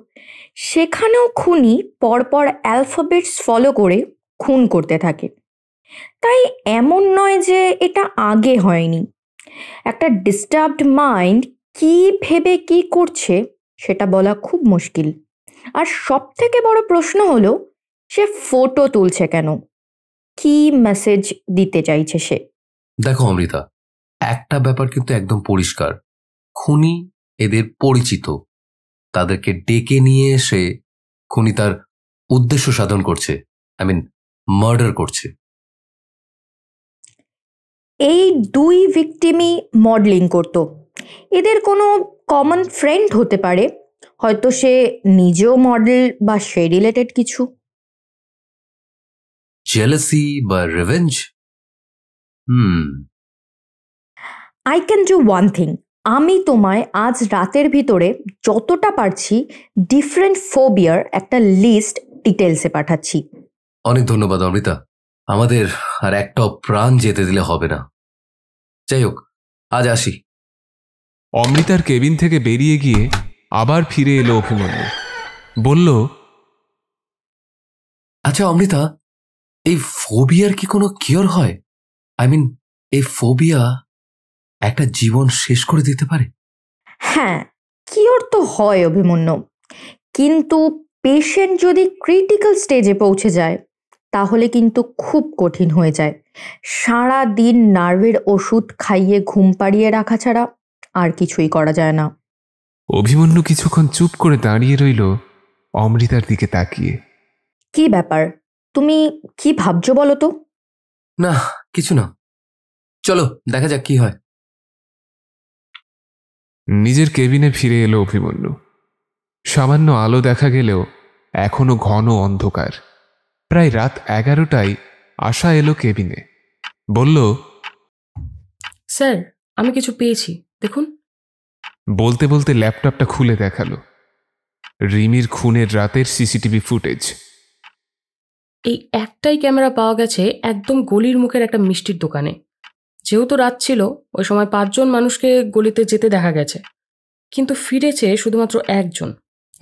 সেখানেও খুনি পরপর অ্যালফাবেটস ফলো করে খুন করতে থাকে। তাই এমন নয় যে এটা আগে হয়নি। একটা ডিস্টার্বড মাইন্ড কি ভেবে কি করছে সেটা বলা খুব মুশকিল। আর সব থেকে বড় প্রশ্ন হলো, সে ফটো তুলছে কেন? কি মেসেজ দিতে চাইছে সে? দেখো অমৃতা, একটা ব্যাপার কিন্তু একদম পরিষ্কার, খুনি এদের পরিচিত। তাদেরকে ডেকে নিয়ে এসে খুনি তার উদ্দেশ্য সাধন করছে, মার্ডার করছে। এই দুই ভিকটিমই মডেলিং করত। এদের কোনো কমন ফ্রেন্ড হতে পারে, হয়তো সে নিজেও মডেল বা সে রিলেটেড কিছু। জেলাসি বা revenge? I can do one thing. আমি তোমায় আজ রাতের ভিতরে যতটা পারছি ডিফারেন্ট ফোবিয়ার একটা লিস্ট ডিটেলসে পাঠাচ্ছি। অনেক ধন্যবাদ অমৃতা, আমাদের আর একটাও প্রাণ যেতে দিলে হবে না। যাই হোক, আজ আসি। অমৃতার কেবিন থেকে বেরিয়ে গিয়ে আবার ফিরে এলো অভিমন্যু। বলল, আচ্ছা অমৃতা, এই ফোবিয়ার কি কোনো কিওর হয়? এই ফোবিয়া একটা জীবন শেষ করে দিতে পারে? হ্যাঁ, কিওর তো হয় অভিমন্যু, কিন্তু পেশেন্ট যদি ক্রিটিক্যাল স্টেজে পৌঁছে যায় তাহলে কিন্তু খুব কঠিন হয়ে যায়। সারা দিন নার্ভের ওষুধ খাইয়ে ঘুম পাড়িয়ে রাখা ছাড়া আর কিছুই করা যায় না। অভিমন্যু কিছুক্ষণ চুপ করে দাঁড়িয়ে রইল অমৃতার দিকে তাকিয়ে। কি ব্যাপার, তুমি কি ভাবছো বলো তো? না, কিছু না, চলো দেখা যাক কি হয়। নিজের কেবিনে ফিরে এলো অভিমন্যু। সামান্য আলো দেখা গেলেও এখনো ঘন অন্ধকার। প্রায় রাত 11টায় আশা এলো কেবিনে। বলল, স্যার, আমি কিছু পেয়েছি, দেখুন। বলতে বলতে ল্যাপটপটা খুলে দেখালো রিমির খুনের রাতের সিসিটিভি ফুটেজ। এই একটাই ক্যামেরা পাওয়া গেছে একদম গলির মুখের একটা মিষ্টির দোকানে। যেহেতু রাত ছিল, ওই সময় 5 জন মানুষকে গলিতে যেতে দেখা গেছে, কিন্তু ফিরেছে শুধুমাত্র একজন,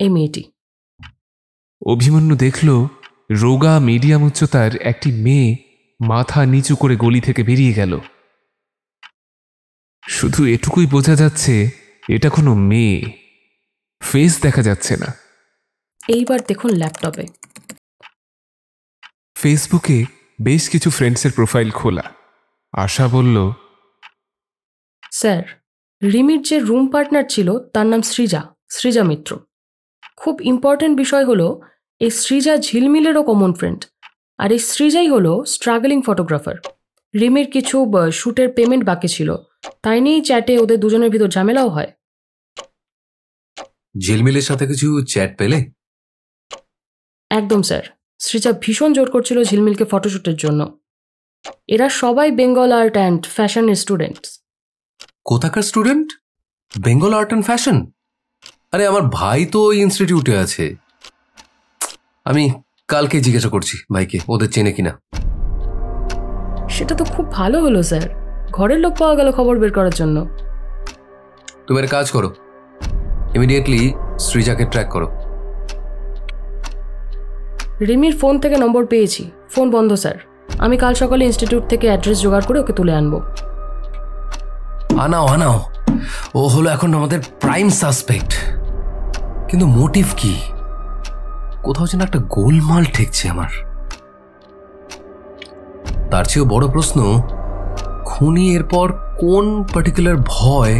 এই মেয়েটি। অভিমন্যু দেখল রোগা মিডিয়াম উচ্চতার একটি মেয়ে মাথা নিচু করে গলি থেকে বেরিয়ে গেল। শুধু এটুকুই বোঝা যাচ্ছে এটা কোনো মেয়ে, ফেস দেখা যাচ্ছে না। এইবার দেখুন ল্যাপটপে। ফেসবুকে বেশ কিছু ফ্রেন্ডসের প্রোফাইল খোলা। আশা বলল, স্যার, রিমির যে রুম পার্টনার ছিল তার নাম সৃজা মিত্র। খুব ইম্পর্টেন্ট বিষয় হলো, এই সৃজা ঝিলমিলেরও কমন ফ্রেন্ড, আর এই সৃজাই হলো স্ট্রাগলিং ফটোগ্রাফার। রিমির কিছু শ্যুটের পেমেন্ট বাকি ছিল, তাই নিয়েই চ্যাটে ওদের দুজনের ভিতর ঝামেলাও হয়। ঝিলমিলের সাথে কিছু চ্যাট পেলে? একদম স্যার, সৃজা ভীষণ জোর করছিল ঝিলমিলকে ফটোশ্যুটের জন্য। এরা সবাই বেঙ্গল আর্ট অ্যান্ড ফ্যাশনের স্টুডেন্টস। কোথাকার student? Bengal art and fashion? আরে আমার ভাই তো ওই ইনস্টিটিউটে আছে। আমি কালকে জিজ্ঞাসা করছি ভাইকে ওদের চেনে কিনা। সেটা তো খুব ভালো হলো স্যার, ঘরের লোক পাওয়া গেল খবর বের করার জন্য। তুমি একটা কাজ করো, ইমিডিয়েটলি সৃজাকে ট্র্যাক করো। রিমির ফোন থেকে নম্বর পেয়েছি, ফোন বন্ধ স্যার। আমি কাল সকালে ইনস্টিটিউট থেকে অ্যাড্রেস জোগাড় করে ওকে তুলে আনবো। আনাও, ও হলো এখন আমাদের প্রাইম সাসপেক্ট। কিন্তু মোটিভ কি? কোথাও যেন একটা গোলমাল ঠেকছে আমার। তার চেয়েও বড় প্রশ্ন, খুনি এরপর কোন পার্টিকুলার ভয়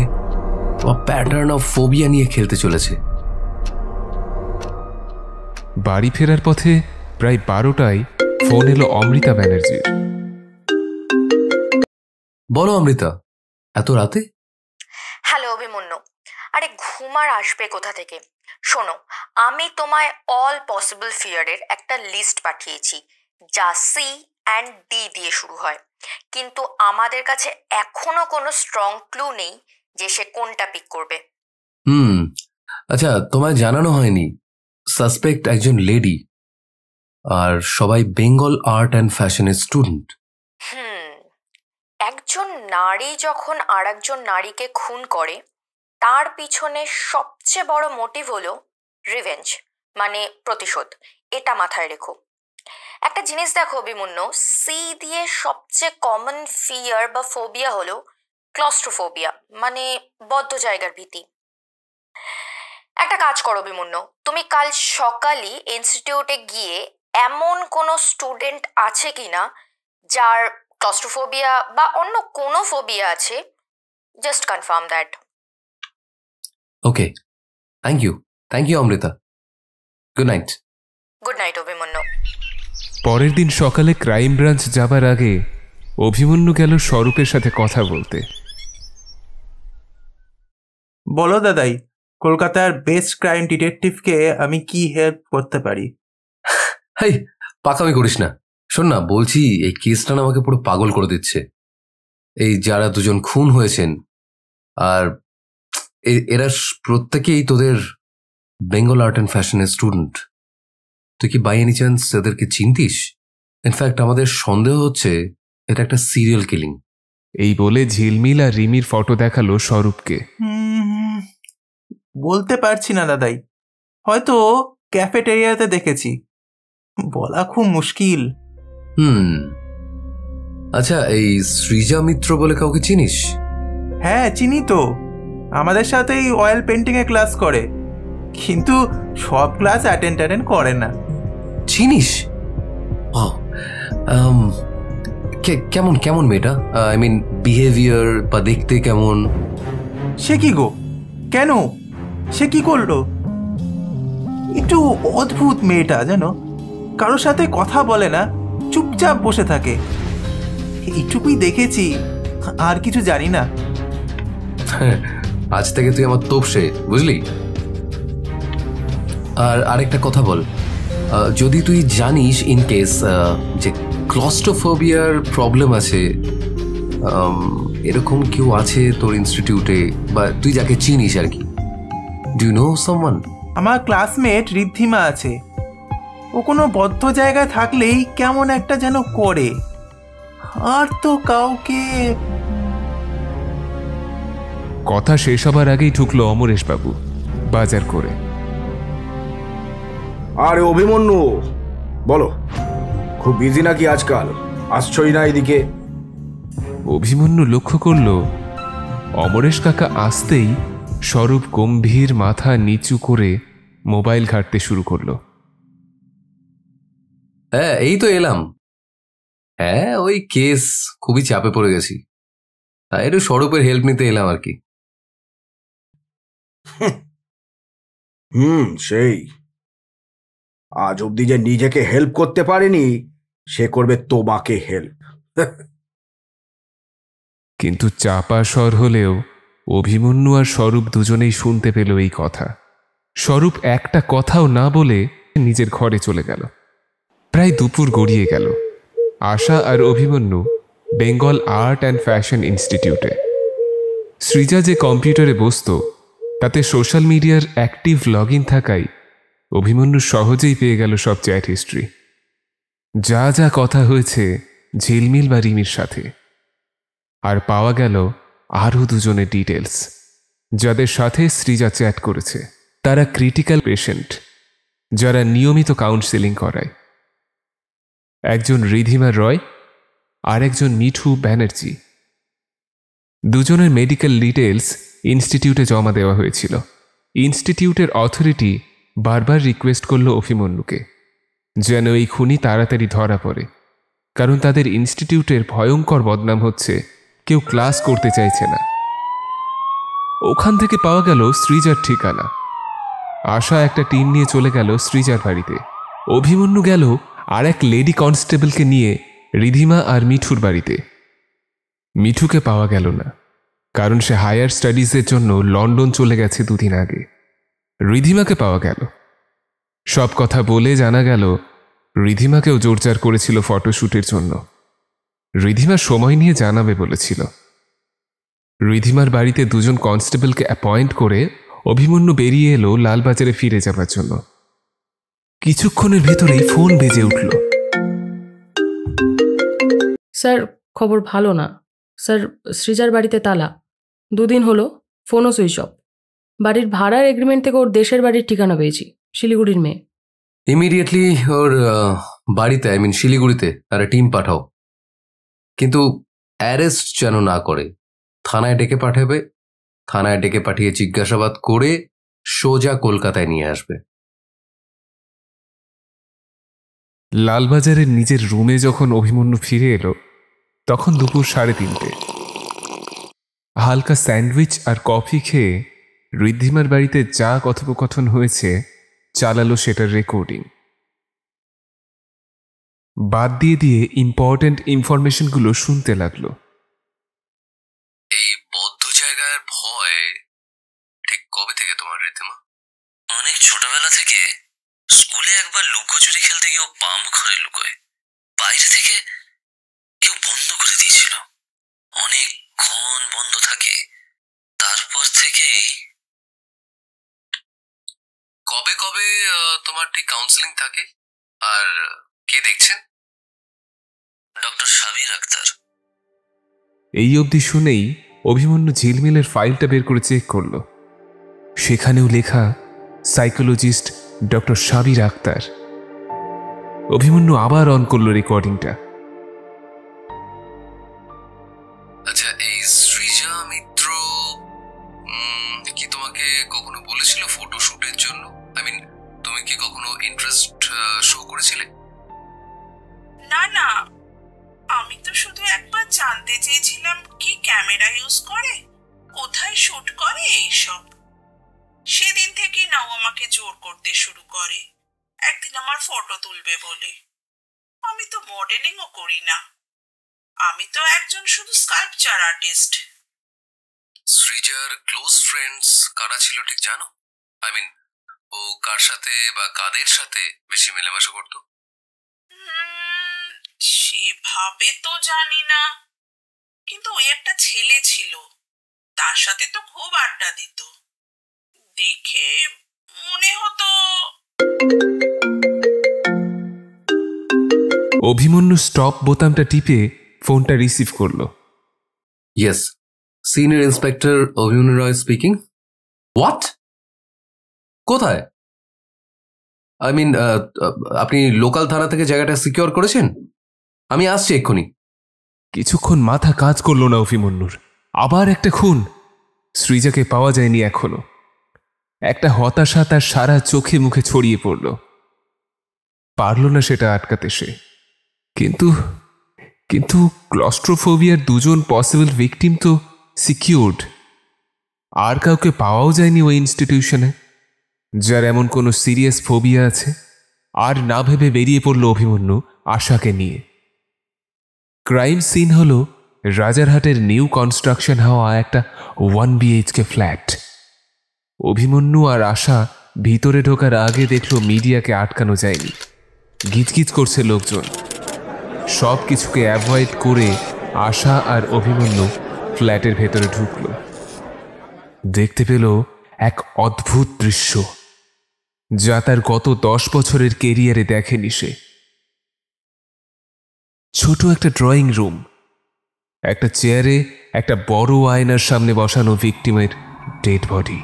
বা প্যাটার্ন অফ ফোবিয়া নিয়ে খেলতে চলেছে। বাড়ি ফেরার পথে প্রায় 12টায় ফোন এলো অমৃতা ব্যানার্জির। বলো অমৃতা, এত রাতে? হ্যালো অভিমন্যু, আরে ঘুম আর আসবে কোথা থেকে? শোনো, আমি তোমায় অল পসিবল ফিয়ারের একটা লিস্ট পাঠিয়েছি, যা সি অ্যান্ড ডি দিয়ে শুরু হয়, কিন্তু আমাদের কাছে এখনো কোনো স্ট্রং ক্লু নেই যে সে কোনটা পিক করবে। আচ্ছা, তোমায় জানানো হয়নি সাসপেক্ট একজন লেডি, আর সবাই বেঙ্গল আর্ট অ্যান্ড ফ্যাশনের স্টুডেন্ট। একজন নারী যখন আর একজন নারীকে খুন করে তার পিছনে সবচেয়ে বড় মোটিভ হলো রিভেঞ্জ, মানে প্রতিশোধ। এটা মাথায় রেখো। একটা জিনিস দেখো অভিমন্যু, সি দিয়ে সবচেয়ে কমন ফিয়ার বা ফোবিয়া হলো ক্লস্ট্রোফোবিয়া, মানে বদ্ধ জায়গার ভীতি। একটা কাজ করো অভিমন্যু, তুমি কাল সকালই ইনস্টিটিউটে গিয়ে এমন কোনো স্টুডেন্ট আছে কিনা যার ক্লস্ট্রোফোবিয়া বা অন্য কোনো ফোবিয়া আছে, just confirm that. Okay, thank you Amrita. Good night. Good night Abhimanyu. পরের দিন সকালে ক্রাইম ব্রাঞ্চ যাবার আগে অভিমন্যু গেল স্বরূপের সাথে কথা বলতে। বলো দাদাই, কলকাতার বেস্ট ক্রাইম ডিটেকটিভকে আমি কি হেল্প করতে পারি? হাই, পাকামি করিস না। শোন না, বলছি এই কেসটা না আমাকে পুরো পাগল করে দিচ্ছে। এই যারা দুজন খুন হয়েছেন, আর এরা প্রত্যেকেই তোদের বেঙ্গল আর্ট অ্যান্ড ফ্যাশনের স্টুডেন্ট। তুই কি বাই এনি চান্স এদেরকে চিনতিস? ইনফ্যাক্ট আমাদের সন্দেহ হচ্ছে এটা একটা সিরিয়াল কিলিং। এই বলে ঝিলমিল আর রিমির ফটো দেখালো স্বরূপকে। বলতে পারছি না দাদাই, হয়তো ক্যাফেটেরিয়াতে দেখেছি, বলা খুব মুশকিল। আচ্ছা, এই সৃজা মিত্র বলে কাউকে চিনিস? হ্যাঁ চিনি তো, আমাদের সাথেই অয়েল পেন্টিং এ ক্লাস করে, কিন্তু সব ক্লাস অ্যাটেন্ড করে না। চিনিস? কেমন কেমন মেয়েটা? আই মিন বিহেভিয়ার বা দেখতে কেমন? সে কি গো, কেন সে কি করলো? একটু অদ্ভুত মেয়েটা, জানো, কারোর সাথে কথা বলে না, চুপচাপ বসে থাকে। এইটুকুই দেখেছি, আর কিছু জানি না। আজ থেকে তুই আমার তোপসে, বুঝলি? আর আরেকটা কথা বল, যদি তুই জানিস ইন কেস যে ক্লস্ট্রোফোবিয়ার প্রবলেম আছে, এরকম কেউ আছে তোর ইনস্টিটিউটে, বা তুই যাকে চিনিস আর কি, ডু ইউ নো সামওয়ান? আমার ক্লাসমেট ঋদ্ধিমা আছে, ও কোনো বদ্ধ জায়গায় থাকলেই কেমন একটা যেন করে। আর তো কাউকে। কথা শেষ হবার আগেই ঢুকলো অমরেশ বাবু বাজার করে। আরে অভিমন্যু, বলো, খুব বিজি নাকি আজকাল? আসছই না এদিকে। অভিমন্যু লক্ষ্য করল অমরেশ কাকা আসতেই স্বরূপ গম্ভীর মাথা নিচু করে মোবাইল ঘাঁটতে শুরু করলো। হ্যাঁ, এই তো এলাম। হ্যাঁ, ওই কেস খুবই চাপে পড়ে গেছি, তাই একটু স্বরূপের হেল্প নিতে এলাম আর কি। সেই আজ অব্দি যে নিজেকে হেল্প করতে পারেনি, সে করবে তোমাকে হেল্প। কিন্তু চাপা স্বর হলেও অভিমন্যু আর স্বরূপ দুজনেই শুনতে পেল এই কথা। স্বরূপ একটা কথাও না বলে নিজের ঘরে চলে গেল। প্রায় দুপুর গড়িয়ে গেল। আশা আর Abhimanyu Bengal art and fashion ইনস্টিটিউটে। সৃজা যে কম্পিউটারে বসত তাতে সোশ্যাল মিডিয়ার অ্যাক্টিভ লগ ইন থাকায় অভিমন্যু সহজেই পেয়ে গেল সব চ্যাট হিস্ট্রি, যা যা কথা হয়েছে ঝিলমিল বা রিমির সাথে। আর পাওয়া গেল আরও দুজনের ডিটেলস, যাদের সাথে সৃজা চ্যাট করেছে। তারা ক্রিটিক্যাল পেশেন্ট, যারা নিয়মিত কাউন্সেলিং করায়। একজন ঋদ্ধিমা রয় আর একজন মিঠু ব্যানার্জি। দুজনের মেডিকেল ডিটেলস ইনস্টিটিউটে জমা দেওয়া হয়েছিল। ইনস্টিটিউটের অথরিটি বারবার রিকোয়েস্ট করল অভিমন্যুকে যেন এই খুনি তাড়াতাড়ি ধরা পড়ে, কারণ তাদের ইনস্টিটিউটের ভয়ঙ্কর বদনাম হচ্ছে, কেউ ক্লাস করতে চাইছে না। ওখান থেকে পাওয়া গেল সৃজার ঠিকানা। আশা একটা টিম নিয়ে চলে গেল সৃজার বাড়িতে। অভিমন্যু গেল আর এক লেডি কনস্টেবলকে নিয়ে ঋদ্ধিমা আর মিঠুর বাড়িতে। মিঠুকে পাওয়া গেল না, কারণ সে হায়ার স্টাডিজের জন্য লন্ডন চলে গেছে দুদিন আগে। ঋদ্ধিমাকে পাওয়া গেল। সব কথা বলে জানা গেল ঋদ্ধিমাকেও জোরজার করেছিল ফটোশ্যুটের জন্য। ঋদ্ধিমা সময় নিয়ে জানাবে বলেছিল। ঋদ্ধিমার বাড়িতে দুজন কনস্টেবলকে অ্যাপয়েন্ট করে অভিমন্যু বেরিয়ে এলো লালবাজারে ফিরে যাবার জন্য। কিছুক্ষণের ভেতরেই ফোন বেজে উঠল। স্যার, খবর ভালো না স্যার। সৃজার বাড়িতে তালা, 2 দিন হলো, ফোনও সুইচ অফ। বাড়ির ভাড়ার এগ্রিমেন্ট থেকে ওর দেশের বাড়ির ঠিকানা পেয়েছি, শিলিগুড়ির মেয়ে। ইমিডিয়েটলি ওর বাড়িতে, শিলিগুড়িতে একটা টিম পাঠাও, কিন্তু অ্যারেস্ট যেন না করে, থানায় ডেকে পাঠাবে। থানায় ডেকে পাঠিয়ে জিজ্ঞাসাবাদ করে সোজা কলকাতায় নিয়ে আসবে। লালবাজারের নিজের রুমে যখন অভিমন্যু ফিরে এলো তখন দুপুর 3:30। হালকা স্যান্ডউইচ আর কফি খেয়ে ঋদ্ধিমার বাড়িতে যা কথোপকথন হয়েছে চালালো সেটার রেকর্ডিং। বাদ দিয়ে দিয়ে ইম্পর্ট্যান্ট ইনফরমেশনগুলো শুনতে লাগলো। এই বদ্ধ জায়গার ভয় ঠিক কবে থেকে তোমার ঋদ্ধিমা? অনেক ছোটবেলা থেকে। স্কুলে একবার লুকোচুরি খেলতে গিয়ে ও পাম ঘরে লুকোয়, বাইরে থেকে কেউ বন্ধ করে দিয়েছিল। অনেকক্ষণ বন্ধ থাকে, তারপর থেকেই। কবে কবে তোমার ঠিক কাউন্সেলিং থাকে, আর কে দেখছেন? ডক্টর সাবির আক্তার। এই অবধি শুনেই অভিমন্যু ঝিলমিলের ফাইলটা বের করে চেক করল। সেখানেও লেখা সাইকোলজিস্ট ডক্টর সাবির আক্তার। অভিমন্যু আবার অন করলো রেকর্ডিংটা। আচ্ছা, এই সৃজা মিত্র কি তোমাকে কখনো বলেছিল ফটোশুটের জন্য? তুমি কি কখনো ইন্টারেস্ট শো করেছিলে? না না, আমি তো শুধু একবার জানতে চেয়েছিলাম কি ক্যামেরা ইউজ করে, কোথায় শুট করে, এইসব। সেদিন থেকে নাও আমাকে জোর করতে শুরু করে একদিন আমার ফটো তুলবে বলে। আমি তো মডেলিংও করি না, আমি তো একজন শুধু স্কাল্পচার আর্টিস্ট। সৃজার ক্লোজ ফ্রেন্ডস কারা ছিল ঠিক জানো? ও কার সাথে বা কাদের সাথে বেশি মেলামেশা করতো? সেভাবে তো জানি না, কিন্তু ওই একটা ছেলে ছিল, তার সাথে তো খুব আড্ডা দিত, দেখে মনে হতো। অভিমন্যু স্টপ বোতামটা টিপে ফোনটা রিসিভ করলো। Yes, senior inspector Abhimanyu Roy speaking. What? কোথায়? আপনি লোকাল থানা থেকে জায়গাটা সিকিউর করেছেন? আমি আসছি এক্ষুনি। কিছুক্ষণ মাথা কাজ করলো না অভিমন্যুর। আবার একটা খুন। সৃজাকে পাওয়া যায়নি এখনো। একটা হতাশা তার সারা চোখে মুখে ছড়িয়ে পড়ল। পারল না সেটা আটকাতে সে। কিন্তু ক্লস্ট্রোফোবিয়ার 2জন পসিবল ভিকটিম তো সিকিউরড। আর কাউকে পাওয়াও যায়নি ওই ইনস্টিটিউশনে যার এমন কোনো সিরিয়াস ফোবিয়া আছে। আর না ভেবে বেরিয়ে পড়ল অভিমন্যু আশাকে নিয়ে। ক্রাইম সিন হল রাজারহাটের নিউ কনস্ট্রাকশন হওয়া একটা 1 BHK ফ্ল্যাট। অভিমন্যু আর আশা ভিতরে ঢোকার আগে দেখল মিডিয়াকে আটকানো যায়নি। গিজগিজ করছে লোকজন। সব কিছুকে অ্যাভয়েড করে আশা আর অভিমন্যু ফ্ল্যাটের ভেতরে ঢুকল। দেখতে পেল এক অদ্ভুত দৃশ্য যা তার গত 10 বছরের কেরিয়ারে দেখেনি সে। ছোট একটা ড্রয়িং রুম, একটা চেয়ারে একটা বড় আয়নার সামনে বসানো ভিকটিমের ডেড বডি।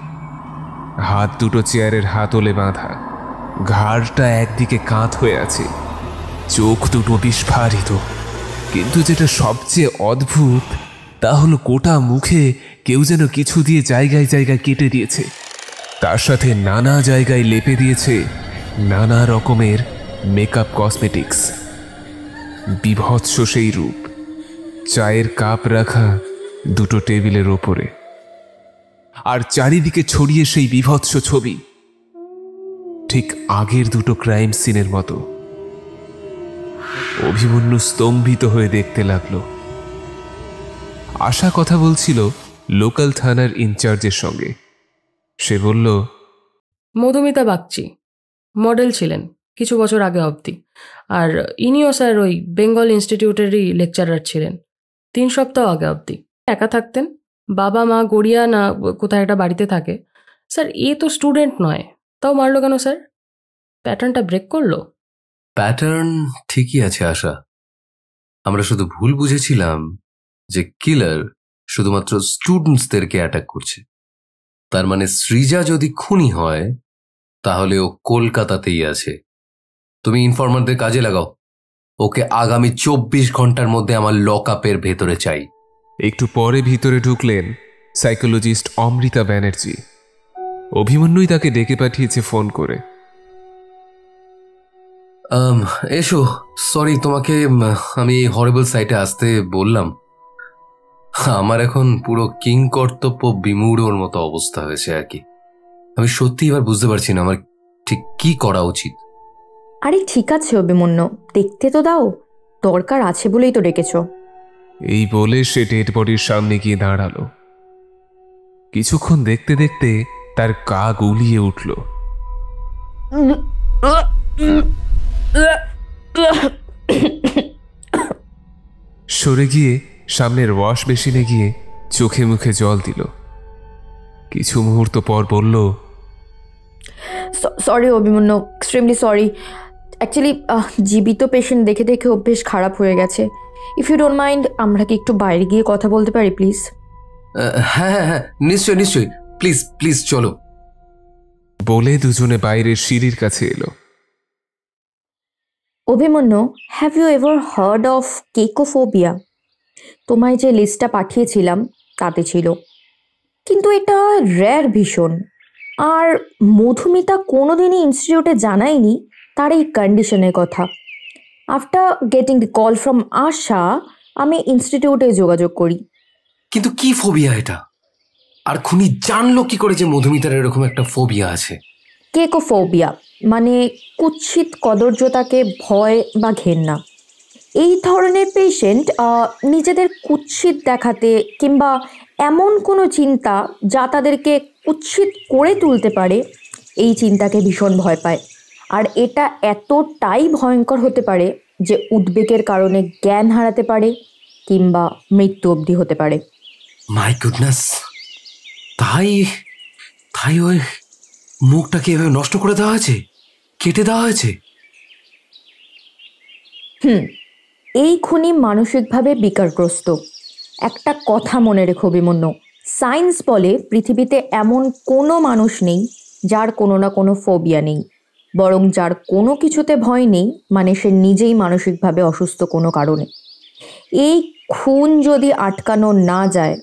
হাত দুটো চেয়ারের হাতলে বাঁধা, ঘাড়টা একদিকে কাত হয়ে আছে, চোখ দুটো বিস্ফারিত। কিন্তু যেটা সবচেয়ে অদ্ভুত তা হলো গোটা মুখে কেউ যেন কিছু দিয়ে জায়গায় জায়গায় কেটে দিয়েছে। তার সাথে নানা জায়গায় লেপে দিয়েছে নানা রকমের মেকআপ কসমেটিক্স। বিভৎস সেই রূপ। চায়ের কাপ রাখা দুটো টেবিলের ওপরে, আর চারিদিকে ছড়িয়ে সেই বিভৎস ছবি, ঠিক আগের দুটো ক্রাইম সিনের মতো। অভিমন্যু স্তম্ভিত হয়ে দেখতে লাগলো। আশা কথা বলছিল লোকাল থানার ইনচার্জের সঙ্গে। সে বলল, মধুমিতা বাগচি মডেল ছিলেন কিছু বছর আগে অবধি, আর ইনিও স্যার ওই বেঙ্গল ইনস্টিটিউটেরই লেকচারার ছিলেন 3 সপ্তাহ আগে অবধি। একা থাকতেন, বাবা মা গড়িয়া না কোথায় একটা বাড়িতে থাকে। স্যার এ তো স্টুডেন্ট নয়, তাও মারলো কেন স্যার? প্যাটার্নটা ব্রেক করলো। প্যাটার্ন ঠিকই আছে আশা, আমরা শুধু ভুল বুঝেছিলাম যে কিলার শুধুমাত্র স্টুডেন্টসদেরকে অ্যাটাক করছে। তার মানে সৃজা যদি খুনি হয় তাহলে ও কলকাতাতেই আছে। তুমি ইনফরমারদের কাজে লাগাও, ওকে আগামী 24 ঘন্টার মধ্যে আমার লক আপের ভেতরে চাই। একটু পরে ভিতরে ঢুকলেন সাইকোলজিস্ট অমৃতা ব্যানার্জি। অভিমন্যুই তাকে ডেকে পাঠিয়েছে ফোন করে। এসো, সরি তোমাকে আমি এই হরেবল সাইটে আসতে বললাম। আমার এখন পুরো কিং কর্তব্য বিমূঢ়র মতো অবস্থা হয়েছে আর কি। আমি সত্যি এবার বুঝতে পারছি না আমার ঠিক কি করা উচিত। আরে ঠিক আছে অভিমন্যু, দেখতে তো দাও, দরকার আছে বলেই তো ডেকেছো। এই বলে সে ডেড বডির সামনে গিয়ে দাঁড়ালো। কিছুক্ষণ দেখতে দেখতে তার গা গুলিয়ে উঠল। সরে গিয়ে সামনের ওয়াশ বেসিনে গিয়ে চোখে মুখে জল দিল। কিছু মুহূর্ত পর বলল, sorry Abhimanyu, extremely sorry. Actually জীবিত পেশেন্ট দেখে দেখে অভ্যেস খারাপ হয়ে গেছে। ইফ ইউ ডোন্ট মাইন্ড, আমরা কি একটু বাইরে গিয়ে কথা বলতে পারি প্লিজ? হ্যাঁ হ্যাঁ হ্যাঁ, নিশ্চয়ই নিশ্চয়ই, প্লিজ প্লিজ চলো। বলে দুজনে বাইরের সিঁড়ির কাছে এলো। Abhimanyu, have you ever heard of cacophobia? তোমায় যে লিস্টটা পাঠিয়েছিলাম তাতে ছিল, কিন্তু এটা রেয়ার ভীষণ। আর মধুমিতা কোনোদিনই ইনস্টিটিউটে জানায়নি তার এই কন্ডিশনের কথা। After getting the call from Asha, আমি ইনস্টিটিউটে যোগাযোগ করি। কিন্তু কি ফোবিয়া এটা? আর খুনি জানলো কি করে যে মধুমিতার এরকম একটা ফোবিয়া আছে? কেকোফোবিয়া মানে কুৎসিত কদর্যতাকে ভয় বা ঘেন্না। এই ধরনের পেশেন্ট নিজেদের কুৎসিত দেখাতে কিংবা এমন কোনো চিন্তা যা তাদেরকে কুৎসিত করে তুলতে পারে, এই চিন্তাকে ভীষণ ভয় পায়। আর এটা এতটাই ভয়ঙ্কর হতে পারে যে উদ্বেগের কারণে জ্ঞান হারাতে পারে কিংবা মৃত্যু অবধি হতে পারে। মাই গুডনেস, তাই তাই ওই মুখটাকে এভাবে নষ্ট করে দেওয়া হয়েছে, কেটে দেওয়া হয়েছে? এই খুনি মানসিকভাবে বিকারগ্রস্ত। একটা কথা মনে রেখো অভিমন্যু, সায়েন্স বলে পৃথিবীতে এমন কোনো মানুষ নেই যার কোনো না কোনো ফোবিয়া নেই, বরং যার কোনো কিছুতে ভয় নেই মানে সে নিজেই মানসিকভাবে অসুস্থ কোনো কারণে। এই খুন যদি আটকানো না যায়,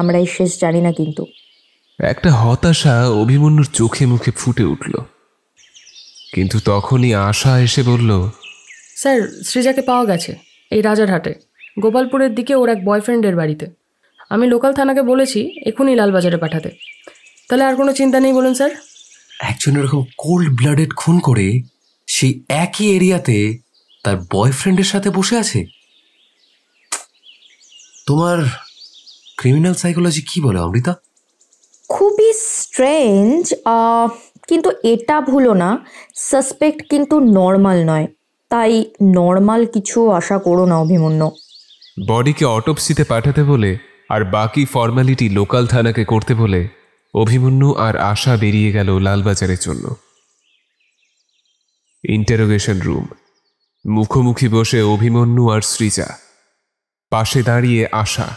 আমরা এই শেষ জানি না। কিন্তু একটা হতাশা অভিমন্যুর চোখে মুখে ফুটে উঠল। কিন্তু তখনই আশা এসে বলল, স্যার, সৃজাকে পাওয়া গেছে এই রাজারহাটে, গোপালপুরের দিকে ওর এক বয়ফ্রেন্ডের বাড়িতে। আমি লোকাল থানাকে বলেছি এখনই লালবাজারে পাঠাতে। তাহলে আর কোনো চিন্তা নেই বলুন স্যার? একজন এরকম কোল্ড ব্লাডেড খুন করে সেই একই এরিয়াতে তার বয়ফ্রেন্ডের সাথে বসে আছে। তোমার ক্রিমিনাল সাইকোলজি কি বলে অমৃতা? খুবই স্ট্রেঞ্জ, কিন্তু এটা ভুলো না, সাসপেক্ট কিন্তু নর্মাল নয়, তাই নর্মাল কিছু আশা করো না অভিমন্যু। বডিকে অটোপসিতে পাঠাতে বলে আর বাকি ফর্মালিটি লোকাল থানাকে করতে বলে অভিমন্যু আর আশা বেরিয়ে গেল লালবাজারের জন্য। Interrogation room. মুখোমুখি বসে অভিমন্যু আর সৃজা, পাশে দাঁড়িয়ে আশা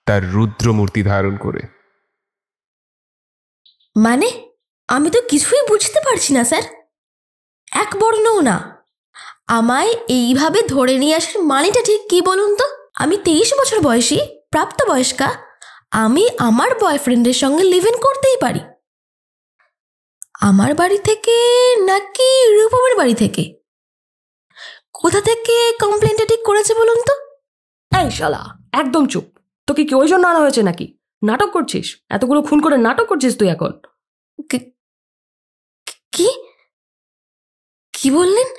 তার রুদ্রমূর্তি ধারণ করে। মানে আমি তো কিছুই বুঝতে পারছি না স্যার, এক বর্ণও না। আমায় এইভাবে ধরে নিয়ে আসার মানেটা ঠিক কি বলুন তো? আমি 23 বছর বয়সী প্রাপ্তবয়স্কা, আমি আমার বয়ফ্রেন্ডের সঙ্গে লিভ ইন করতেই পারি। আমার বাড়ি থেকে নাকি রূপমের বাড়ি থেকে? কোথা থেকে কমপ্লেনটা ঠিক করেছে বলুন তো? এই শালা, একদম চুপ। তোকে কি ওই জন্য আনা হয়েছে নাকি? নাটক করছিস? এতগুলো খুন করে নাটক করছিস তুই এখন? কি কি বললেন?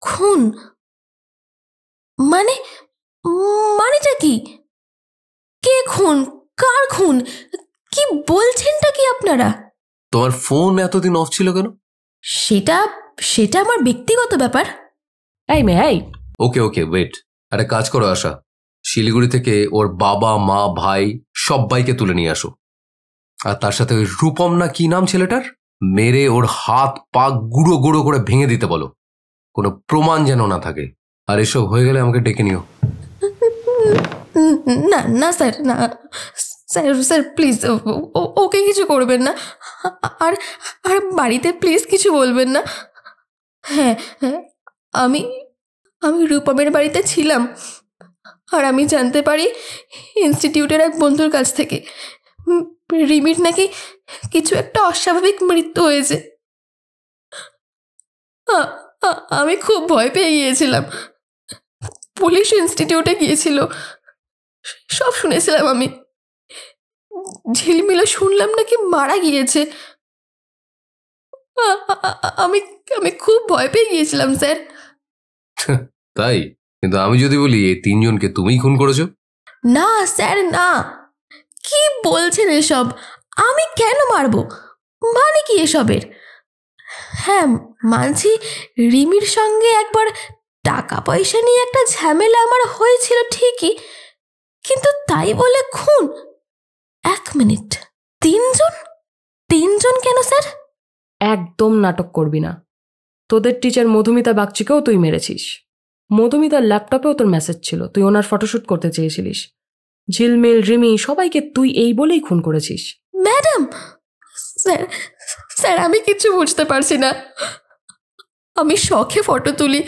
খুন মানে মানেটা কি? কে খুন? কার খুন? কি বলছেনটা কি আপনারা? তোমার ফোন এতদিন অফ ছিল কেন? সেটা আমার ব্যক্তিগত ব্যাপার। এই মেয়ে, এই ওকে ওকে ওয়েট, একটা কাজ করো আশা, শিলিগুড়ি থেকে ওর বাবা মা ভাই সবাইকে তুলে নিয়ে আসো। আর তার সাথে ওই রূপম না কি নাম ছেলেটার, মেরে ওর হাত পা গুঁড়ো গুঁড়ো করে ভেঙে দিতে বলো, কোনো প্রমাণ যেন না থাকে। আর এসব হয়ে গেলে আমাকে ডেকে নিও। না না স্যার, না স্যার, স্যার প্লিজ, ওকে কিছু করবেন না, আর আর বাড়িতে প্লিজ কিছু বলবেন না। হ্যাঁ হ্যাঁ, আমি আমি রূপমের বাড়িতে ছিলাম, আর আমি জানতে পারি ইনস্টিটিউটের এক বন্ধুর কাছ থেকে রিমির নাকি কিছু একটা অস্বাভাবিক মৃত্যু হয়েছে। আমি খুব ভয় পেয়ে গিয়েছিলাম। পুলিশ ইনস্টিটিউটে গিয়েছিল, সব শুনেছিলাম আমি। ঝিলমিলে শুনলাম নাকি মারা গিয়েছে। আমি আমি খুব ভয় পেয়ে গিয়েছিলাম স্যার। তাই? কিন্তু আমি যদি বলি এই তিনজনকে তুমিই খুন করেছো? না স্যার না, কি বলছেন এসব? আমি কেন মারবো? মানে কি এসবের? হ্যাঁ মানছি, রিমির সঙ্গে একবার টাকা পয়সা নিয়ে একটা ঝামেলা আমার হয়েছিল ঠিকই, কিন্তু তাই বলে খুন? এক মিনিট, তিনজন কেন স্যার? একদম নাটক করবি না। তোদের টিচার মধুমিতা বাগচিকেও তুই মেরেছিস। মধুমিতার ল্যাপটপেও তোর মেসেজ ছিল, তুই ওনার ফটোশ্যুট করতে চেয়েছিলিস। ঝিলমিল, রিমি সবাইকে তুই এই বলেই খুন করেছিস। ম্যাডাম, স্যার স্যার আমি কিছু বুঝতে পারছি না। আমি শখে ফটো তুলি,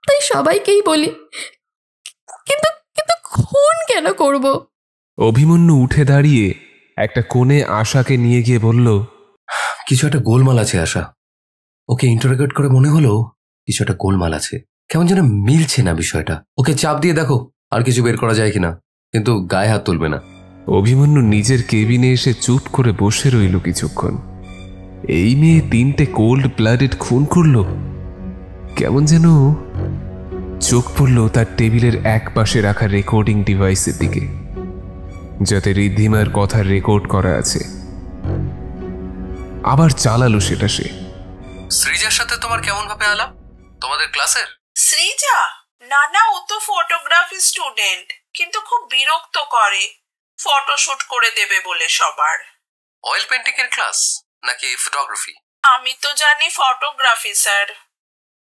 তাই সবাইকেই বলি, কিন্তু কিন্তু খুন কেন করব? অভিমন্যু উঠে দাঁড়িয়ে একটা কোণে আশাকে নিয়ে গিয়ে বলল, কিছু একটা গোলমাল আছে আশা। ওকে ইন্টারোগেট করে মনে হলো কিছু একটা গোলমাল আছে, কেমন যেন মিলছে না বিষয়টা। ওকে চাপ দিয়ে দেখো আর কিছু বের করা যায় কিনা, কিন্তু গায়ে হাত তুলবে না। অভিমন্যু নিজের কেবিনে এসে চুপ করে বসে রইল কিছুক্ষণ। এই মেয়ে 3টে কোল্ড ব্লাডেড খুন করল। কেমন যেন চোখ পড়ল তার টেবিলের এক পাশে রাখা রেকর্ডিং ডিভাইসের দিকে, যাতে ঋদ্ধিমার কথা রেকর্ড করা আছে। আবার চালালো সেটা সে। সৃজার সাথে তোমার কেমন ভাবে আলাপ? তোমাদের ক্লাসের? সৃজা? না না, ও তো ফটোগ্রাফি স্টুডেন্ট, কিন্তু খুব বিরক্ত করে ফটোশুট করে দেবে বলে সবার। অয়েল পেন্টিং এর ক্লাস নাকি ফটোগ্রাফি? আমি তো জানি ফটোগ্রাফি স্যার।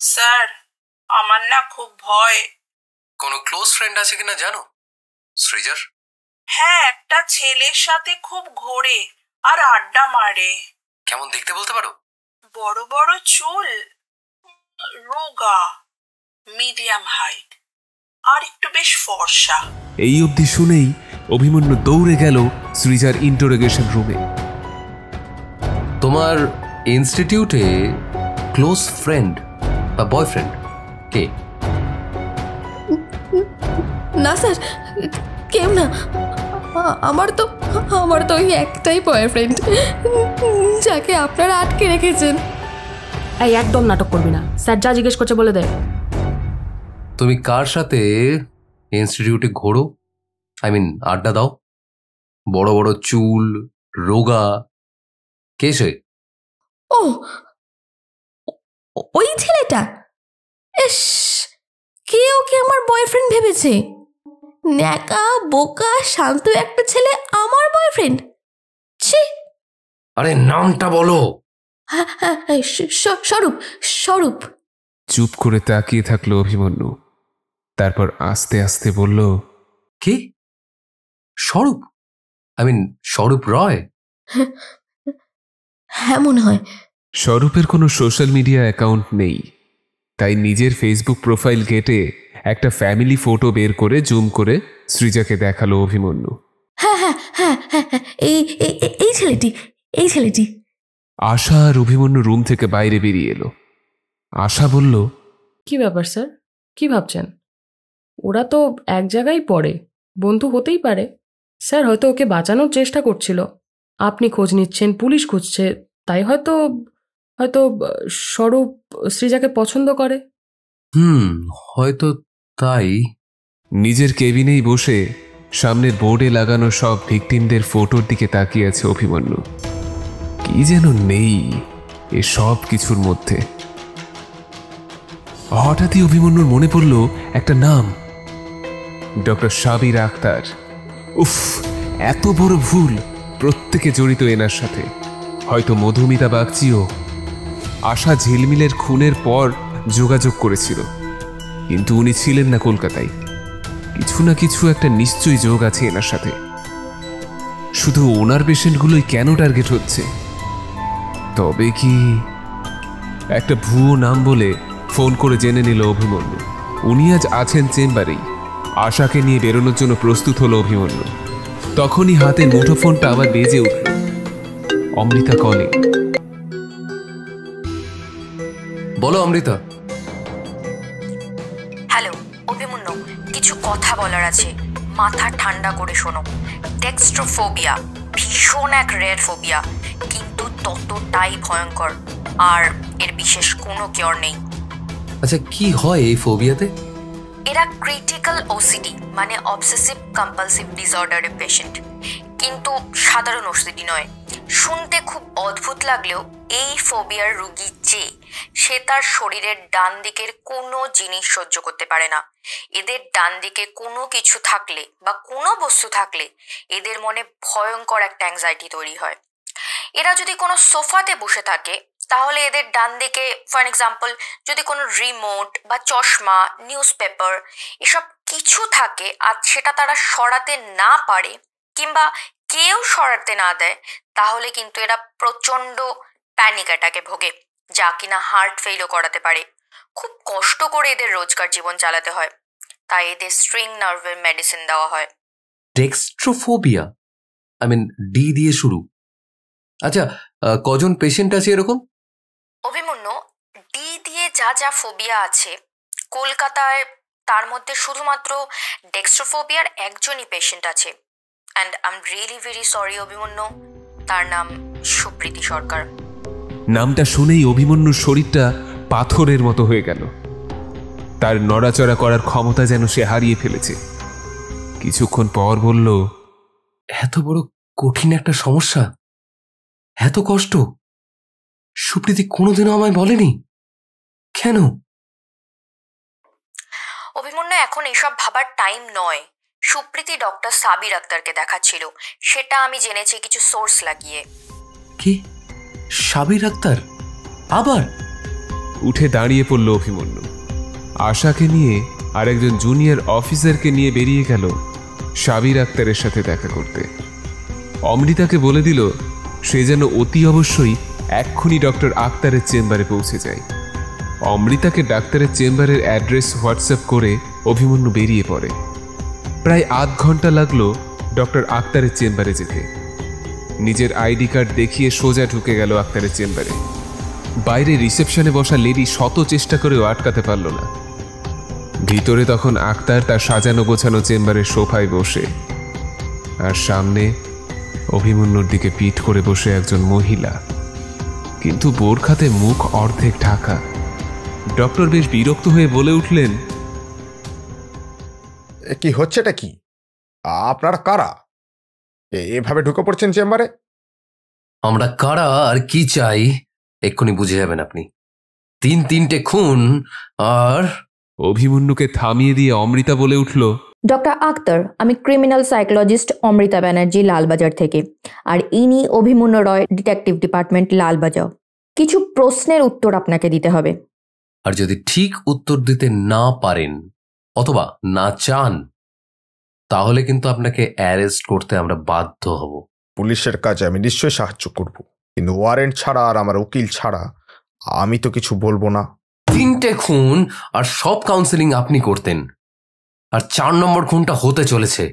স্যার আমার না খুব ভয়। কোনো ক্লোজ ফ্রেন্ড আছে কিনা জানো সৃজার? হ্যাঁ, একটা ছেলের সাথে খুব ঘোরে আর আড্ডা মারে। কেমন দেখতে বলতে পারো? বড় বড় চুল, রোগা, মিডিয়াম হাইট, আর একটু বেশ ফর্সা। এই অবধি শুনেই অভিমন্যু দৌড়ে গেল সৃজার ইন্টারোগেশন রুমে। তোমার ইনস্টিটিউটে ক্লোজ ফ্রেন্ড বা বয়ফ্রেন্ড কে? না স্যার, কেউ না। আমার তো ওই একটাই বয়ফ্রেন্ড, যাকে আপনারা আটকে রেখেছেন। এই একদম নাটক করবি না। স্যার যা জিজ্ঞেস করছে বলে দে। তুমি কার সাথে ইনস্টিটিউটে ঘোরো? আই মিন আড্ডা দাও? বড় বড় চুল, রোগা, কে সে? ও, ওই ছেলেটা? ইস, কে ওকে আমার বয়ফ্রেন্ড ভেবেছে? ন্যাকা বোকা শান্ত একটা ছেলে আমার বয়ফ্রেন্ড? ছি! আরে নামটা বলো। স্বরূপ। চুপ করে তাকিয়ে থাকলো অভিমন্যু, তারপর আস্তে আস্তে বলল, কে? স্বরূপ? আই মিন স্বরূপ রয়? হ্যাঁ মনে হয়। স্বরূপের কোনো সোশ্যাল মিডিয়া অ্যাকাউন্ট নেই, তাই নিজের ফেসবুক প্রোফাইল ঘেটে একটা ফ্যামিলি ফটো বের করে জুম করে সৃজাকে দেখালো অভিমন্যু। হ্যাঁ, এই ছেলেটি। আশা আর অভিমন্যু রুম থেকে বাইরে বেরিয়ে এলো। আশা বলল, কি ব্যাপার স্যার, কি ভাবছেন? ওরা তো এক জায়গায় পড়ে, বন্ধু হতেই পারে। স্যার হয়তো ওকে বাঁচানোর চেষ্টা করছিল, আপনি খোঁজ নিচ্ছেন, পুলিশ খুঁজছে, তাই হয়তো স্বরূপ সৃজাকে পছন্দ করে। হয়তো তাই। নিজের কেবিনেই বসে সামনের বোর্ডে লাগানো সব ভিকটিমদের ফটোর দিকে তাকিয়ে আছে অভিমন্যু। কি যেন নেই এ সব কিছুর মধ্যে। হঠাৎই অভিমন্যুর মনে পড়ল একটা নাম, ডক্টর সাবির আক্তার। উফ, এত বড় ভুল! প্রত্যেকে জড়িত এনার সাথে। হয়তো মধুমিতা বাগচিও। আশা ঝিলমিলের খুনের পর যোগাযোগ করেছিল, কিন্তু উনি ছিলেন না কলকাতায়। কিছু না কিছু একটা নিশ্চয়ই যোগ আছে এনার সাথে। শুধু ওনার পেশেন্টগুলোই কেন টার্গেট হচ্ছে? তবে কি একটা ভুয়ো নাম বলে ফোন করে জেনে নিল অভিমন্যু। উনি আজ আছেন চেম্বারেই। আশাকে নিয়ে বেরোনোর জন্য প্রস্তুত হলো অভিমন্যু। তখনই হাতে মুঠোফোনটা আবার বেজে উঠল। অমৃতা কলিং। বলো অমৃতা। হ্যালো অভিমন্যু, কিছু কথা বলার আছে, মাথা ঠান্ডা করে শোনো। ডেক্সট্রোফোবিয়া ভীষণ এক রেয়ার ফোবিয়া, কিন্তু ততটাই ভয়ঙ্কর, আর এর বিশেষ কোনো কিওর নেই। আচ্ছা, কি হয় এই ফোবিয়াতে? এরা ক্রিটিক্যাল ওসিডি মানে অবসেসিভ কম্পালসিভ ডিসঅর্ডারের পেশেন্ট, কিন্তু সাধারণ ওসিডি নয়। শুনতে খুব অদ্ভুত লাগলেও এই ফোবিয়ার রোগী সে তার শরীরের ডান দিকের কোনো জিনিস সহ্য করতে পারে না। এদের ডান দিকে কোনো কিছু থাকলে বা কোনো বস্তু থাকলে এদের মনে ভয়ঙ্কর একটা অ্যাংজাইটি তৈরি হয়। এরা যদি কোনো সোফাতে বসে থাকে তাহলে এদের ডান দিকে ফর এক্সাম্পল যদি কোনো রিমোট বা চশমা, নিউজ পেপার এসব কিছু থাকে আর সেটা তারা সরাতে না পারে কিংবা কেউ সরাতে না দেয়, তাহলে কিন্তু এরা প্রচণ্ড প্যানিক অ্যাটাকে ভোগে, যা কিনা হার্ট ফেইলও করাতে পারে। খুব কষ্ট করে এদের রোজকার জীবন চালাতে হয়, তাই এদের স্ট্রিং নার্ভের মেডিসিন দেওয়া হয়। ডেক্সট্রোফোবিয়া, আই মিন ডি দিয়ে শুরু। আচ্ছা, কজন পেশেন্ট আছে এরকম? অভিমন্যু, ডি দিয়ে যা যা ফোবিয়া আছে কলকাতায়, তার মধ্যে শুধুমাত্র ডেক্সট্রোফোবিয়ার একজনই পেশেন্ট আছে, and I am really very sorry Abhimanyu, তার নাম সুপ্রীতি সরকার। নামটা শুনেই অভিমন্যুর শরীরটা পাথরের মতো হয়ে গেল। তার নড়াচড়া করার ক্ষমতা যেন সে হারিয়ে ফেলেছে। কিছুক্ষণ পর বলল, এত বড় কঠিন একটা সমস্যা, এত কষ্ট সুপ্রীতি কোনোদিনও আমায় বলেনি, কেন? অভিমন্যু, এখন এসব ভাবার টাইম নয়। সুপ্রীতি ডক্টর সাবির আক্তারকে দেখাচ্ছিল, সেটা আমি জেনেছি কিছু সোর্স লাগিয়ে। কি? সাবির আক্তার আবার? উঠে দাঁড়িয়ে পড়ল অভিমন্যু। আশাকে নিয়ে আর একজন জুনিয়র অফিসারকে নিয়ে বেরিয়ে গেল সাবির আক্তারের সাথে দেখা করতে। অমৃতাকে বলে দিল সে যেন অতি অবশ্যই এক্ষুনি ডক্টর আক্তারের চেম্বারে পৌঁছে যায়। অমৃতাকে ডাক্তারের চেম্বারের অ্যাড্রেস হোয়াটসঅ্যাপ করে অভিমন্যু বেরিয়ে পড়ে। প্রায় আধ ঘন্টা লাগলো ডক্টর আক্তারের চেম্বারে যেতে। নিজের আইডি কার্ড দেখিয়ে সোজা ঢুকে গেল আক্তারের চেম্বারে। বাইরে রিসেপশনে বসা লেডি শত চেষ্টা করেও আটকাতে পারল না। ভিতরে তখন আক্তার তার সাজানো গোছানো চেম্বারের সোফায় বসে, আর সামনে অভিমন্যুর দিকে পিঠ করে বসে একজন মহিলা, কিন্তু বোরখাতে মুখ অর্ধেক ঢাকা। ডক্টর বেশ বিরক্ত হয়ে বলে উঠলেন, কি হচ্ছেটা কি? আপনারা কারা? এভাবে ঢুকে পড়ছেন চেম্বারে? আমরা কারা আর কি চাই এক্ষুনি বুঝে যাবেন আপনি। তিনটে খুন। আর অভিমন্যুকে থামিয়ে দিয়ে অমৃতা বলে উঠল, ডক্টর আক্তার, আমি ক্রিমিনাল সাইকোলজিস্ট অমৃতা ব্যানার্জি, লালবাজার থেকে, আর ইনি অভিমন্যু রয়, ডিটেকটিভ ডিপার্টমেন্ট, লালবাজার। কিছু প্রশ্নের উত্তর আপনাকে দিতে হবে। আর যদি ঠিক উত্তর দিতে না পারেন অথবা না চান তাহলে কিন্তু আপনাকে অ্যারেস্ট করতে আমরা বাধ্য হব। পুলিশের কাজে আমি নিশ্চয়ই সাহায্য করব, কিন্তু ওয়ারেন্ট ছাড়া আর আমার উকিল ছাড়া আমি তো কিছু বলবো না। 3টে খুন আর সব কাউন্সেলিং আপনি করতেন, আর 4 নম্বর খুনটা হতে চলেছে।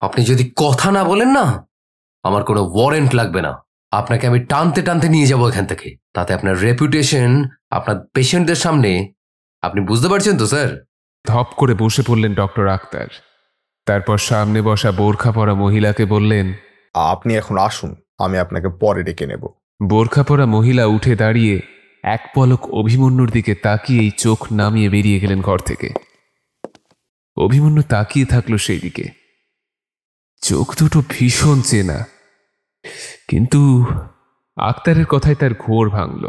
আপনি যদি কথা না বলেন না, আমার কোনো ওয়ারেন্ট লাগবে না। আপনাকে আমি টানতে টানতে নিয়ে যাব এখান থেকে। তাতে আপনার রেপুটেশন আপনার পেশেন্টদের সামনে, আপনি বুঝতে পারছেন তো স্যার? ধপ করে বসে পড়লেন ডক্টর আক্তার। তারপর সামনে বসা বোরখা পরা মহিলাকে বললেন, আপনি এখন আসুন, আমি আপনাকে পরে ডেকে নেব। বোরখা পরা মহিলা উঠে দাঁড়িয়ে এক পলক অভিমন্যুর দিকে তাকিয়েই চোখ নামিয়ে বেরিয়ে গেলেন ঘর থেকে। অভিমন্যু তাকিয়ে থাকলো সেই দিকে। চোখ দুটো ভীষণ চেনা, কিন্তু আক্তারের কথায় তার ঘোর ভাঙল।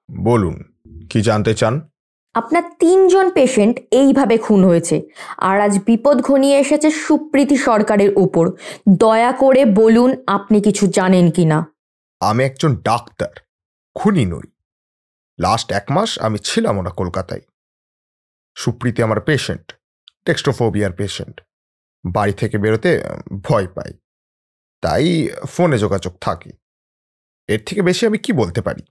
বলুন, কি জানতে চান? আপনার 3 জন পেশেন্ট এইভাবে খুন হয়েছে, আর আজ বিপদ ঘনিয়ে এসেছে সুপ্রীতি সরকারের উপর। দয়া করে বলুন আপনি কিছু জানেন কিনা। আমি একজন ডাক্তার, খুনি নই। লাস্ট 1 মাস আমি ছিলাম না কলকাতায়। সুপ্রীতি আমার পেশেন্ট, ডেক্সট্রোফোবিয়ার পেশেন্ট। বাড়ি থেকে বেরোতে ভয় পাই। তাই ফোনে যোগাযোগ থাকে। এর থেকে বেশি আমি কি বলতে পারি?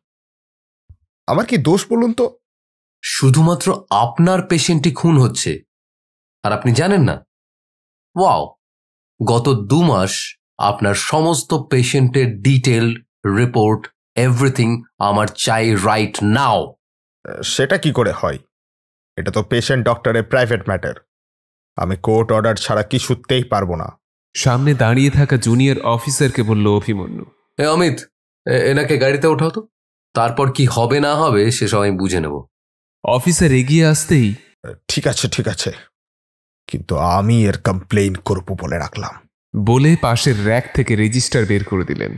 আমার কি দোষ বলুন তো? শুধুমাত্র আপনার পেশেন্টই খুন হচ্ছে আর আপনি জানেন না? ওয়াও, গত 2 মাস আপনার সমস্ত পেশেন্টের ডিটেল রিপোর্ট এভরিথিং আমার চাই রাইট নাও। সেটা কি করে হয়? এটা তো পেশেন্ট ডক্টরের প্রাইভেট ম্যাটার। আমি কোর্ট অর্ডার ছাড়া কিছুতেই পারবো না। সামনে দাঁড়িয়ে থাকা জুনিয়র অফিসারকে বলল অভিমন্যু। অমিত, এনাকে গাড়িতে ওঠাও তো, তারপর কি হবে না হবে সেসব আমি বুঝে নেব। অফিসার এগিয়ে আসতেই, ঠিক আছে, কিন্তু আমি এর কমপ্লেইন করব বলে রাখলাম বলে পাশের র্যাক থেকে রেজিস্টার বের করে দিলেন।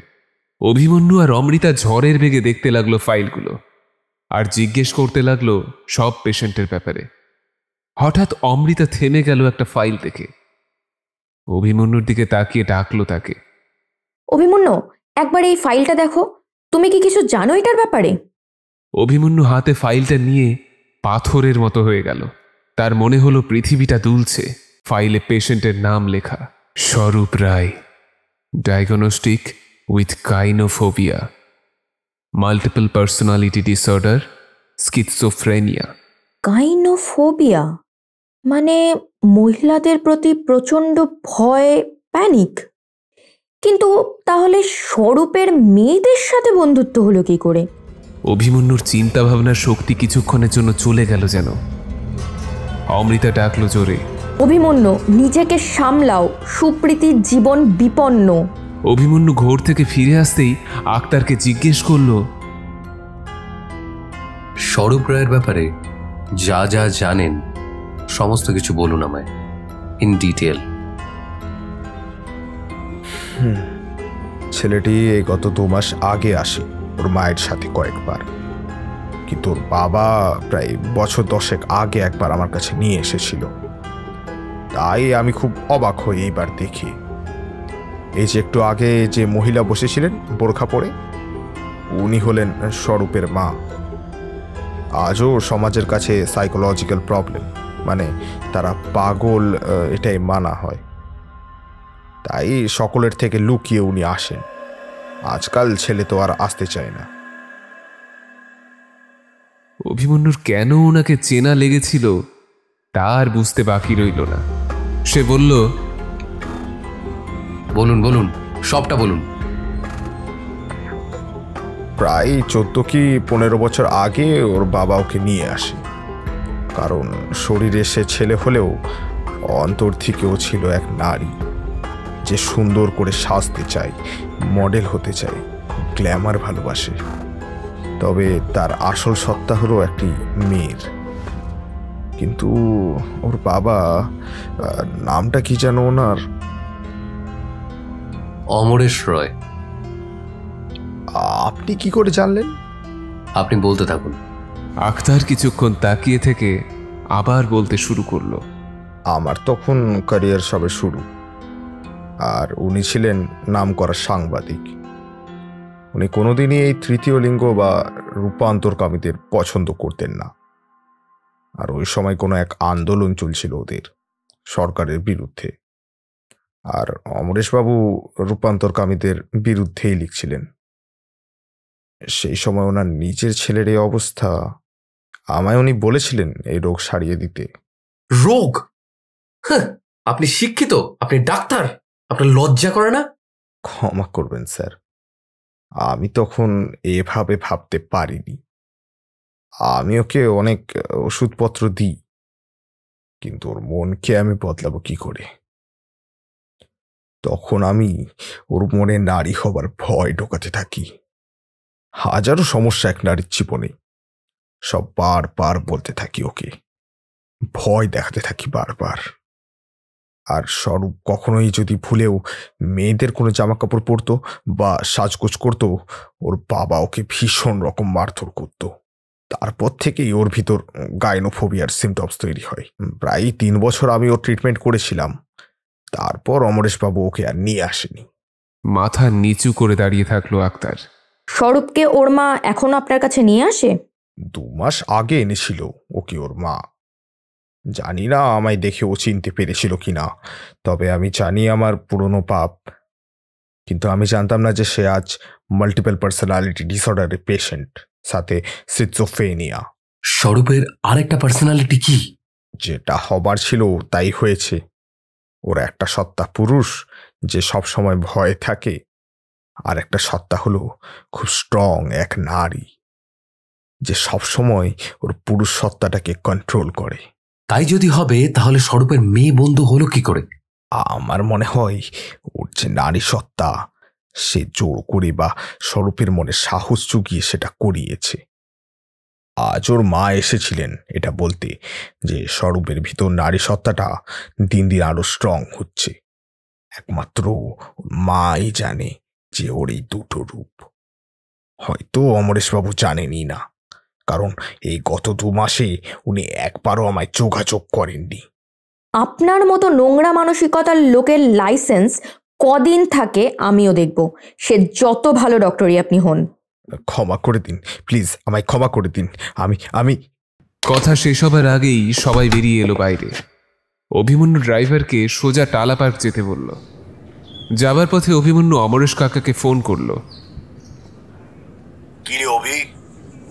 অভিমন্যু আর অমৃতা ঝড়ের বেগে দেখতে লাগলো ফাইলগুলো আর জিজ্ঞেস করতে লাগলো সব পেশেন্টের ব্যাপারে। হঠাৎ অমৃতা থেমে গেল একটা ফাইল দেখে। অভিমন্যুর দিকে তাকিয়ে ডাকলো তাকে। অভিমন্যু, একবার এই ফাইলটা দেখো। তুমি কি কিছু জানো এটার ব্যাপারে? অভিমন্যু হাতে ফাইলটা নিয়ে পাথরের মতো হয়ে গেল। তার মনে হলো পৃথিবীটা দুলছে। ফাইলে পেশেন্টের নাম লেখা, Swarup Roy, diagnostic with kainophobia, multiple personality disorder, schizophrenia. Kainophobia মানে মহিলাদের প্রতি প্রচণ্ড ভয়, প্যানিক। কিন্তু তাহলে স্বরূপের মেয়েদের সাথে বন্ধুত্ব হলো কি করে? অভিমন্যুর চিন্তা ভাবনার শক্তি কিছুক্ষণের জন্য চলে গেল যেন। অমৃতা ডাকলো জোরে, অভিমন্যু, নিজেকে সামলাও, সুপ্রীতির জীবন বিপন্ন। অভিমন্যু ঘোর থেকে ফিরে আসতেই আক্তারকে জিজ্ঞেস করলো, স্বরূপ রায়ের ব্যাপারে যা যা জানেন সমস্ত কিছু বলুন আমায় ইন ডিটেল। ছেলেটি এই গত 2 মাস আগে আসে ওর মায়ের সাথে কয়েকবার, কিন্তু ওর বাবা প্রায় বছর 10 আগে একবার আমার কাছে নিয়ে এসেছিল। তাই আমি খুব অবাক হই এইবার দেখি। এই যে একটু আগে যে মহিলা বসেছিলেন বোরখা পরে, উনি হলেন স্বরূপের মা। আজও সমাজের কাছে সাইকোলজিক্যাল প্রবলেম, মানে তারা পাগল, এটাই মানা হয়। তাই সকলের থেকে লুকিয়ে উনি আসেন। আজকাল ছেলে তো আর আসতে চায় না। অভিমন্যুর কেন ওনাকে চেনা লেগেছিল তার বুঝতে বাকি রইল না। সে বলল, বলুন সবটা বলুন। প্রায় 14 কি 15 বছর আগে ওর বাবা ওকে নিয়ে আসে। কারণ শরীরে সে ছেলে হলেও অন্তর থেকেও ছিল এক নারী, যে সুন্দর করে সাজতে চায়, মডেল হতে চায়, গ্ল্যামার ভালোবাসে। তবে তার আসল সত্তা হলো একটি মেয়ের। কিন্তু ওর বাবা, নামটা কি যেন ওনার? অমরেশ রয়। আপনি কি করে জানলেন? আপনি বলতে থাকুন। আখতার কিছুক্ষণ তাকিয়ে থেকে আবার বলতে শুরু করলো, আমার তখন ক্যারিয়ার সবে শুরু, আর উনি ছিলেন নামকরা সাংবাদিক। উনি কোনোদিনই এই তৃতীয় লিঙ্গ বা রূপান্তরকামীদের পছন্দ করতেন না। আর ওই সময় কোনো এক আন্দোলন চলছিল ওদের সরকারের বিরুদ্ধে, আর অমরেশবাবু রূপান্তরকামীদের বিরুদ্ধেই লিখছিলেন। সেই সময় ওনার নিজের ছেলের এই অবস্থা, আমায় উনি বলেছিলেন এই রোগ সারিয়ে দিতে। রোগ? আপনি শিক্ষিত, আপনি ডাক্তার, আপনার লজ্জা করে না? ক্ষমা করবেন স্যার, আমি তখন এভাবে ভাবতে পারিনি। আমি ওকে অনেক ওষুধপত্র দিই, কিন্তু ওর মনকে আমি বদলাবো কি করে? তখন আমি ওর মনে নারী হবার ভয় ঢোকাতে থাকি। হাজারো সমস্যা এক নারীর জীবনে, সব বারবার বলতে থাকি ওকে, ভয় দেখাতে থাকি বারবার। আর স্বরূপ কখনোই যদি ভুলেও মেয়েদের কোনো জামা কাপড় পরতো বা সাজগোজ করতো, ওর বাবা ওকে ভীষণ রকম মারধর করতো। তারপর থেকেই ওর ভিতর গাইনোফোবিয়ার সিমটমস তৈরি হয়। প্রায় 3 বছর আমি ওর ট্রিটমেন্ট করেছিলাম। তারপর অমরেশবাবু ওকে আর নিয়ে আসেনি। মাথা নিচু করে দাঁড়িয়ে থাকলো আক্তার। স্বরূপকে ওর মা এখনো আপনার কাছে নিয়ে আসে? 2 মাস আগে এনেছিল ওকে ওর মা। জানি না আমায় দেখে ও চিনতে পেরেছিল কিনা, তবে আমি জানি আমার পুরনো পাপ। কিন্তু আমি জানতাম না যে সে আজ মাল্টিপল পার্সোনালিটি ডিসঅর্ডারের পেশেন্ট, সাথে সিজোফ্রেনিয়া। স্বরূপের আরেকটা পার্সোনালিটি কি? যেটা হবার ছিল তাই হয়েছে। ওর একটা সত্তা পুরুষ যে সব সময় ভয়ে থাকে, আর একটা সত্তা হলো খুব স্ট্রং এক নারী যে সব সময় ওর পুরুষ সত্তাটাকে কন্ট্রোল করে। তাই যদি হবে তাহলে স্বরূপের মেয়ে বন্ধু হলো কি করে? আমার মনে হয় ওর যে নারী সত্তা, সে জোর করে বা স্বরূপের মনে সাহস জুগিয়ে সেটা করিয়েছে। আজ ওর মা এসেছিলেন এটা বলতে যে স্বরূপের ভিতর নারী সত্তাটা দিন দিন আরো স্ট্রং হচ্ছে। একমাত্র মাই জানে যে ওর এই দুটো রূপ। হয়তো অমরেশবাবু জানেনই না, কারণ এই গত 2 মাসে উনি একবারও আমায় যোগাযোগ করেননি। আপনার মতো নোংরা মানসিকতার লোকের লাইসেন্স কদিন থাকে আমিও দেখব, সে যত ভালো ডক্টরই আপনি হন। ক্ষমা করে দিন প্লিজ, আমায় ক্ষমা করে দিন। আমি কথা শেষ হবার আগেই সবাই বেরিয়ে এলো বাইরে। অভিমন্যু ড্রাইভারকে সোজা টালা পার্ক যেতে বলল। যাবার পথে অভিমন্যু অমরেশ কাকাকে ফোন করলো। কি রে অভি,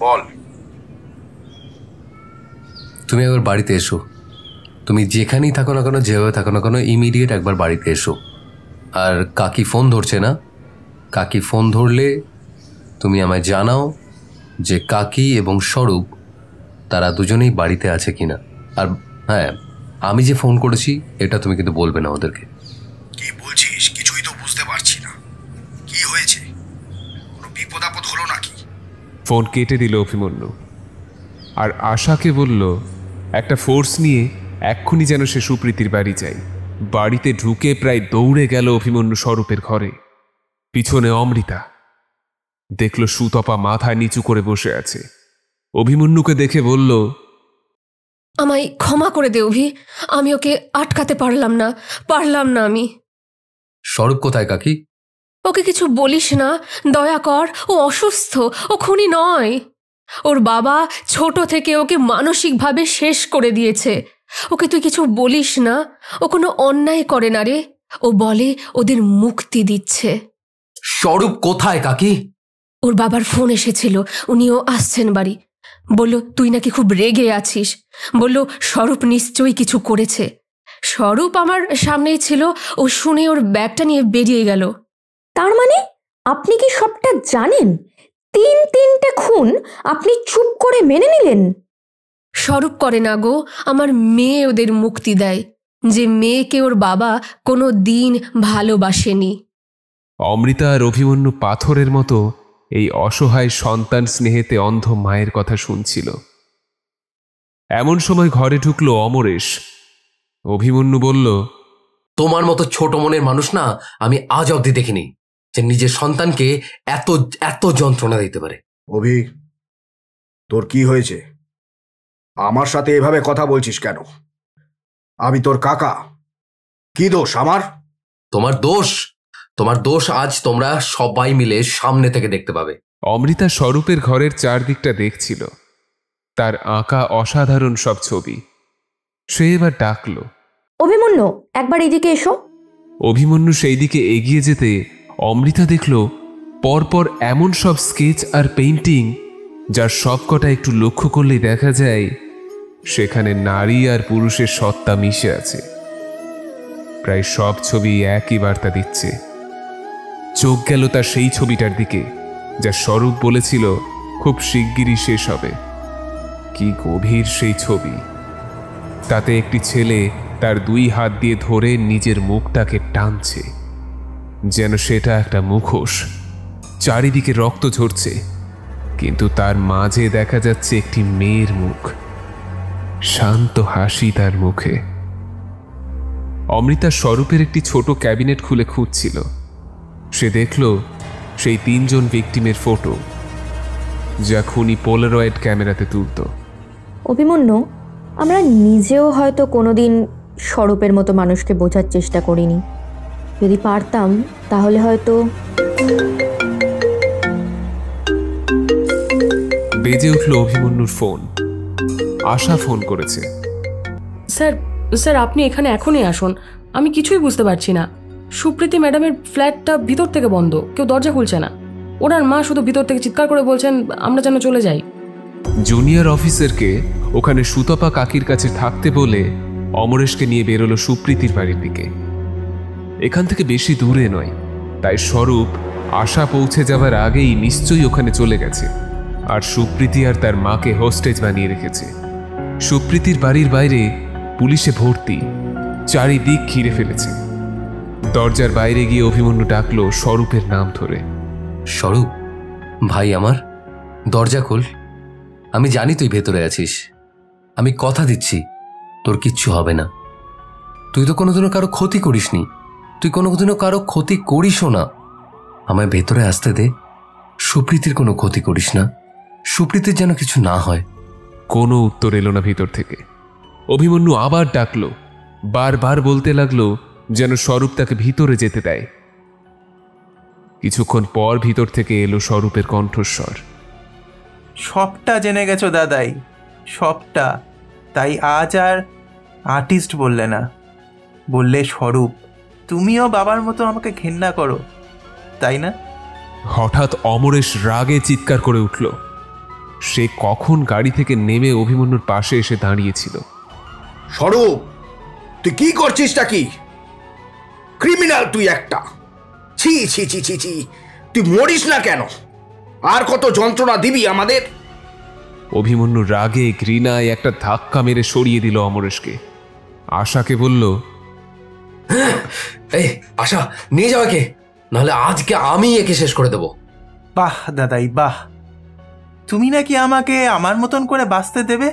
বল। তুমি একবার বাড়িতে এসো। তুমি যেখানেই থাকো না কেন, যেভাবে থাকো না কেন, ইমিডিয়েট একবার বাড়িতে এসো। আর কাকি ফোন ধরছে না, কাকি ফোন ধরলে তুমি আমায় জানাও যে কাকি এবং স্বরূপ তারা দুজনেই বাড়িতে আছে কিনা। আর হ্যাঁ, আমি যে ফোন করেছি এটা তুমি কিন্তু বলবে না ওদেরকে। কি বলছিস? কিছুই তো বুঝতে পারছি না। কি হয়েছে? কোনো বিপদ আপদ হলো নাকি? ফোন কেটে দিল অভিমন্যু আর আশাকে বলল একটা ফোর্স নিয়ে এক্ষুনি যেন সে সুপ্রীতির বাড়ি যায়। বাড়িতে ঢুকে প্রায় দৌড়ে গেল অভিমন্যু স্বরূপের ঘরে। পিছনে অমৃতা দেখল সুতপা মাথায় নিচু করে বসে আছে। অভিমন্যুকে দেখে বলল, আমায় ক্ষমা করে দে অভি, আমি ওকে আটকাতে পারলাম না আমি। স্বরূপ কোথায় কাকি? ওকে কিছু বলিস না, দয়া কর, ও অসুস্থ, ও খুনি নয়। ওর বাবা ছোট থেকে ওকে মানসিকভাবে শেষ করে দিয়েছে। ওকে তুই কিছু বলিস না, ও কোনো অন্যায় করে না রে। ও বলে ওদের মুক্তি দিচ্ছে। স্বরূপ কোথায় কাকি? ওর বাবার ফোন এসেছিল, উনিও আসছেন বাড়ি। বলল তুই নাকি খুব রেগে আছিস, বলল স্বরূপ নিশ্চয়ই কিছু করেছে। স্বরূপ আমার সামনেই ছিল, ও শুনে ওর ব্যাগটা নিয়ে বেরিয়ে গেল। তার মানে আপনি কি সবটা জানেন? 3 খুন আপনি চুপ করে মেনে নিলেন? স্বরূপ করে না গো, আমার মেয়ে ওদের মুক্তি দেয়, যে মেয়েকে ওর বাবা কোনো দিন ভালোবাসেনি। অমৃতা আর অভিমন্যু পাথরের মতো এই অসহায় সন্তান স্নেহেতে অন্ধ মায়ের কথা শুনছিল। এমন সময় ঘরে ঢুকলো অমরেশ। অভিমন্যু বলল, তোমার মতো ছোট মনের মানুষ না আমি আজ অবধি দেখিনি যে নিজের সন্তানকে এত এত যন্ত্রণা দিতে পারে। অভি, তোর কি হয়েছে? আমার সাথে এভাবে কথা বলছিস কেন? আমি তোর কাকা, কি দোষ আমার? তোমার দোষ আজ তোমরা সবাই মিলে সামনে থেকে দেখতে পাবে। অমৃতা স্বরূপের ঘরের চারদিকটা দেখছিল, তার আঁকা অসাধারণ সব ছবি। সে এবার ডাকল, অভিমন্যু একবার এদিকে এসো। অভিমন্যু সেই দিকে এগিয়ে যেতে অমৃতা দেখল পরপর এমন সব স্কেচ আর পেইন্টিং যার সবকটা একটু লক্ষ্য করলেই দেখা যায় সেখানে নারী আর পুরুষের সত্তা মিশে আছে। প্রায় সব ছবি একই বার্তা দিচ্ছে। চোখ গেল তার সেই ছবিটার দিকে যা স্বরূপ বলেছিল খুব শিগগিরই শেষ হবে। কি গভীর সেই ছবি! তাতে একটি ছেলে তার 2 হাত দিয়ে ধরে নিজের মুখটাকে টানছে, যেন সেটা একটা মুখোশ। চারিদিকে রক্ত ঝরছে, কিন্তু তার মাঝে দেখা যাচ্ছে একটি মেয়ের মুখ, শান্ত হাসি তার মুখে। অমৃতা স্বরূপের একটি ছোট ক্যাবিনেট খুলে খুঁজছিল। সে দেখল সেই 3 জন ভিকটিমের ফটো, যা খুনি পোলারয়েড ক্যামেরাতে তুলত। অভিমন্যু, আমরা নিজেও হয়তো কোনোদিন স্বরূপের মতো মানুষকে বোঝার চেষ্টা করিনি। যদি পারতাম তাহলে হয়তো। বেজে উঠল অভিমন্যুর ফোন। আশা ফোন করেছে। স্যার আপনি এখানে এখনই আসুন, আমি কিছুই বুঝতে পারছি না। সুপ্রীতি ম্যাডামের ফ্ল্যাটটা ভিতর থেকে বন্ধ, কেউ দরজা খুলছে না। ওনার মা শুধু ভিতর থেকে চিৎকার করে বলছেন আমরা যেন চলে যাই। জুনিয়র অফিসারকে ওখানে সুতপা কাকির কাছে থাকতে বলে অমরেশকে নিয়ে বেরোলো সুপ্রীতির বাড়ির দিকে। এখান থেকে বেশি দূরে নয়, তাই স্বরূপ আশা পৌঁছে যাবার আগেই নিশ্চয়ই ওখানে চলে গেছে, আর সুপ্রীতি আর তার মাকে হোস্টেজ বানিয়ে রেখেছে। সুপ্রীতির বাড়ির বাইরে পুলিশে ভর্তি, চারিদিক ঘিরে ফেলেছে। দরজার বাইরে গিয়ে অভিমন্যু ডাকলো স্বরূপের নাম ধরে। স্বরূপ ভাই আমার, দরজা খোল। আমি জানি তুই ভেতরে আছিস, আমি কথা দিচ্ছি তোর কিচ্ছু হবে না। তুই তো কোনোদিনও কারো ক্ষতি করিসনি, তুই কোনোদিনও কারো ক্ষতি করিসও না। আমায় ভেতরে আসতে দে, সুপ্রীতির কোনো ক্ষতি করিস না, সুপ্রীতির যেন কিছু না হয়। কোনো উত্তর এলো না ভিতর থেকে। অভিমন্যু আবার ডাকলো, বারবার বলতে লাগলো যেন স্বরূপ তাকে ভিতরে যেতে দেয়। কিছুক্ষণ পর ভিতর থেকে এলো স্বরূপের কণ্ঠস্বর। সবটা জেনে গেছো দাদাই, সবটা। তাই আজ আর আর্টিস্ট বললে না, বললে স্বরূপ। তুমিও বাবার মতো আমাকে ঘেন্না করো, তাই না? হঠাৎ অমরেশ রাগে চিৎকার করে উঠল। সে কখন গাড়ি থেকে নেমে অভিমন্যুর পাশে এসে দাঁড়িয়েছিল। স্বরূপ, তুই কি করছিসটা কি? ক্রিমিনাল তুই একটা। ছি ছি ছি ছি ছি, তুই মরিস না কেন? আর কত যন্ত্রণা দিবি আমাদের? অভিমন্যু রাগে ঘৃণায় একটা ধাক্কা মেরে সরিয়ে দিল অমরেশকে। আশাকে বলল, এই আশা, নিয়ে যাও একে, নাহলে আজকে আমি একে শেষ করে দেব। বাহ দাদাই বাহ, তুমি নাকি আমাকে আমার মতন করে বাঁচতে দেবে,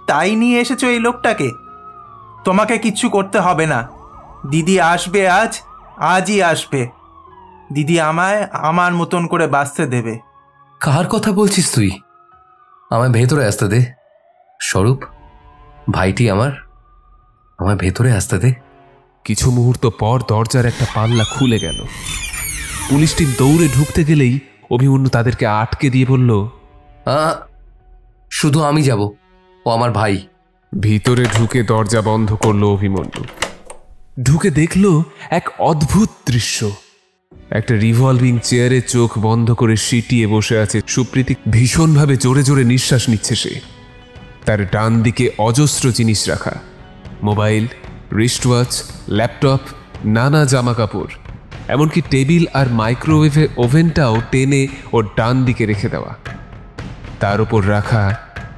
তাই নিয়ে এসেছো এই লোকটাকে। তোমাকে কিচ্ছু করতে হবে না, দিদি আসবে, আজই আসবে। দিদি আমায় আমার মতন করে বাঁচতে দেবে। কার কথা বলছিস তুই? আমায় ভেতরে আসতে দে স্বরূপ, ভাইটি আমার, আমায় ভেতরে আসতে দে। কিছু মুহূর্ত পর দরজার একটা পাল্লা খুলে গেল। পুলিশ টিম দৌড়ে ঢুকতে গেলেই অভিমন্যু তাদেরকে আটকে দিয়ে বলল, শুধু আমি যাব, ও আমার ভাই। ভিতরে ঢুকে দরজা বন্ধ করলো অভিমন্যু। ঢুকে দেখল এক অদ্ভুত দৃশ্য। একটা রিভলভিং চেয়ারে চোখ বন্ধ করে সিটিয়ে বসে আছে সুপ্রীতি। ভীষণভাবে জোরে জোরে নিঃশ্বাস নিচ্ছে সে। তার ডান দিকে অজস্র জিনিস রাখা, মোবাইল, রিস্টওয়াচ, ল্যাপটপ, নানা জামা কাপড়, এমনকি টেবিল আর মাইক্রোওয়েভে ওভেনটাও টেনে ওর ডান দিকে রেখে দেওয়া। তার উপর রাখা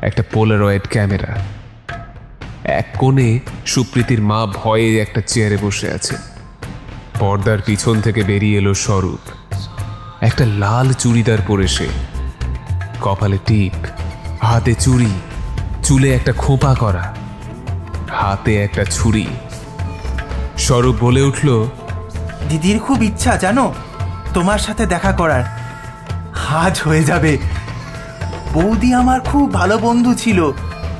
একটা পোলারয়েড ক্যামেরা। এক কোণে সুপ্রীতির মা ভয়ে একটা চেয়ারে বসে আছে। পর্দার পিছন থেকে বেরিয়ে এলো স্বরূপ। একটা লাল চুড়িদার পরে সে, কপালে টিপ, হাতে চুড়ি, চুলে একটা খোঁপা করা, হাতে একটা ছুরি। স্বরূপ বলে উঠল, দিদির খুব ইচ্ছা জানো তোমার সাথে দেখা করার, আজ হয়ে যাবে। বৌদি আমার খুব ভালো বন্ধু ছিল,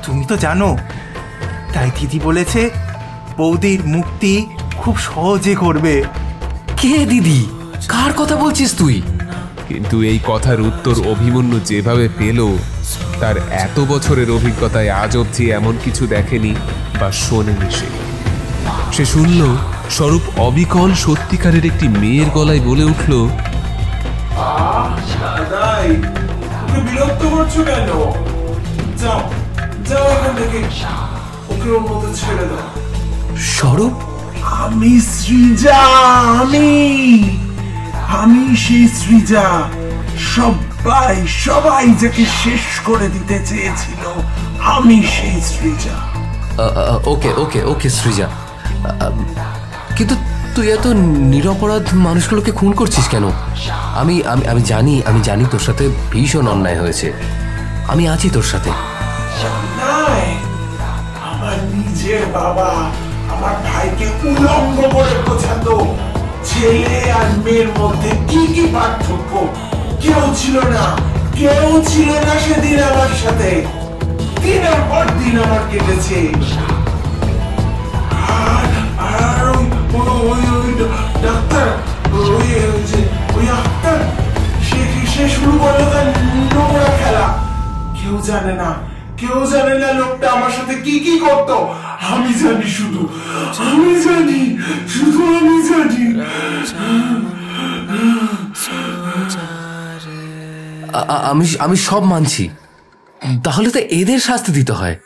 তুমি তো জানো। তাই দিদি বলেছে বৌদির মুক্তি খুব সহজে করবে। কে দিদি? কার কথা বলছিস তুই? কিন্তু এই কথার উত্তর অভিমন্যু যেভাবে পেল, তার এত বছরের অভিজ্ঞতায় আজ অবধি এমন কিছু দেখেনি বা শোনেনি সে শুনল স্বরূপ অবিকল সত্যিকারের একটি মেয়ের গলায় বলে উঠল, বিরক্ত করছো কেন? যাও যাও এখান থেকে, ওকে ওর মতো ছেড়ে দাও। স্বরূপ, আমি সৃজা, আমি সেই সৃজা। সবাই যাকে শেষ করে দিতে চেয়েছিল, আমি সেই সৃজা। ওকে ওকে ওকে সৃজা, কিন্তু তুই এত নিরপরাধ মানুষগুলোকে খুন করছিস কেন? আমি আমি আমি জানি আমি জানি তোর সাথে ভীষণ অন্যায় হয়েছে, আমি আছি তোর সাথে। আমার নিজের বাবা আমার ভাইকে উলঙ্গ করে বোঝাতো ছেলে আর মেয়ের মধ্যে কি কি পার্থক্য। কেউ ছিল না সেদিন আমার সাথে। দিনের পর দিন আমার কেটেছে। আর ডাক্তার, ওই আক্তার, সে শুরু করলো তার নোংরা খেলা। কেউ জানে না লোকটা আমার সাথে কি কি করতো। আমি জানি, শুধু আমি জানি। আমি সব মানছি, তাহলে তো এদের শাস্তি দিতে হয়,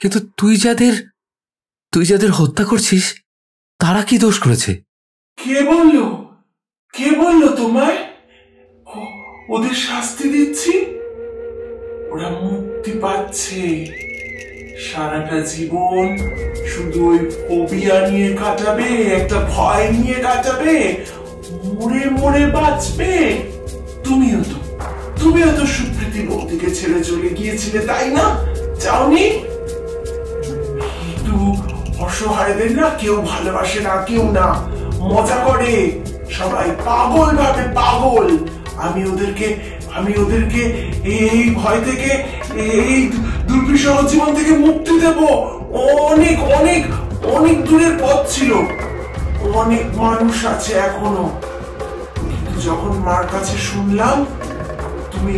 কিন্তু তুই যাদের হত্যা করছিস তারা কি দোষ করেছে? কে বললো তোমায় ওদের শাস্তি দিচ্ছি? ওরা মুক্তি পাচ্ছে, সারাটা জীবন শুধু ওই ফোবিয়া নিয়ে কাটাবে, একটা ভয় নিয়ে কাটাবে, মরে মরে বাঁচবে। তুমিও তো সুপ্রীতি বৌদিকে ছেড়ে চলে গিয়েছিলে, তাই না? যাওনি? কিন্তু অসহায়দের না কেউ ভালোবাসে না, কেউ না, মজা করে সবাই, পাগল ভাবে পাগল। আমি ওদেরকে এই ভয় থেকে, এই দুর্বিষহ জীবন থেকে মুক্তি দেব। অনেক অনেক অনেক দূরের পথ ছিল, অনেক মানুষ আছে এখনো। কিন্তু যখন মার কাছে শুনলাম তুমি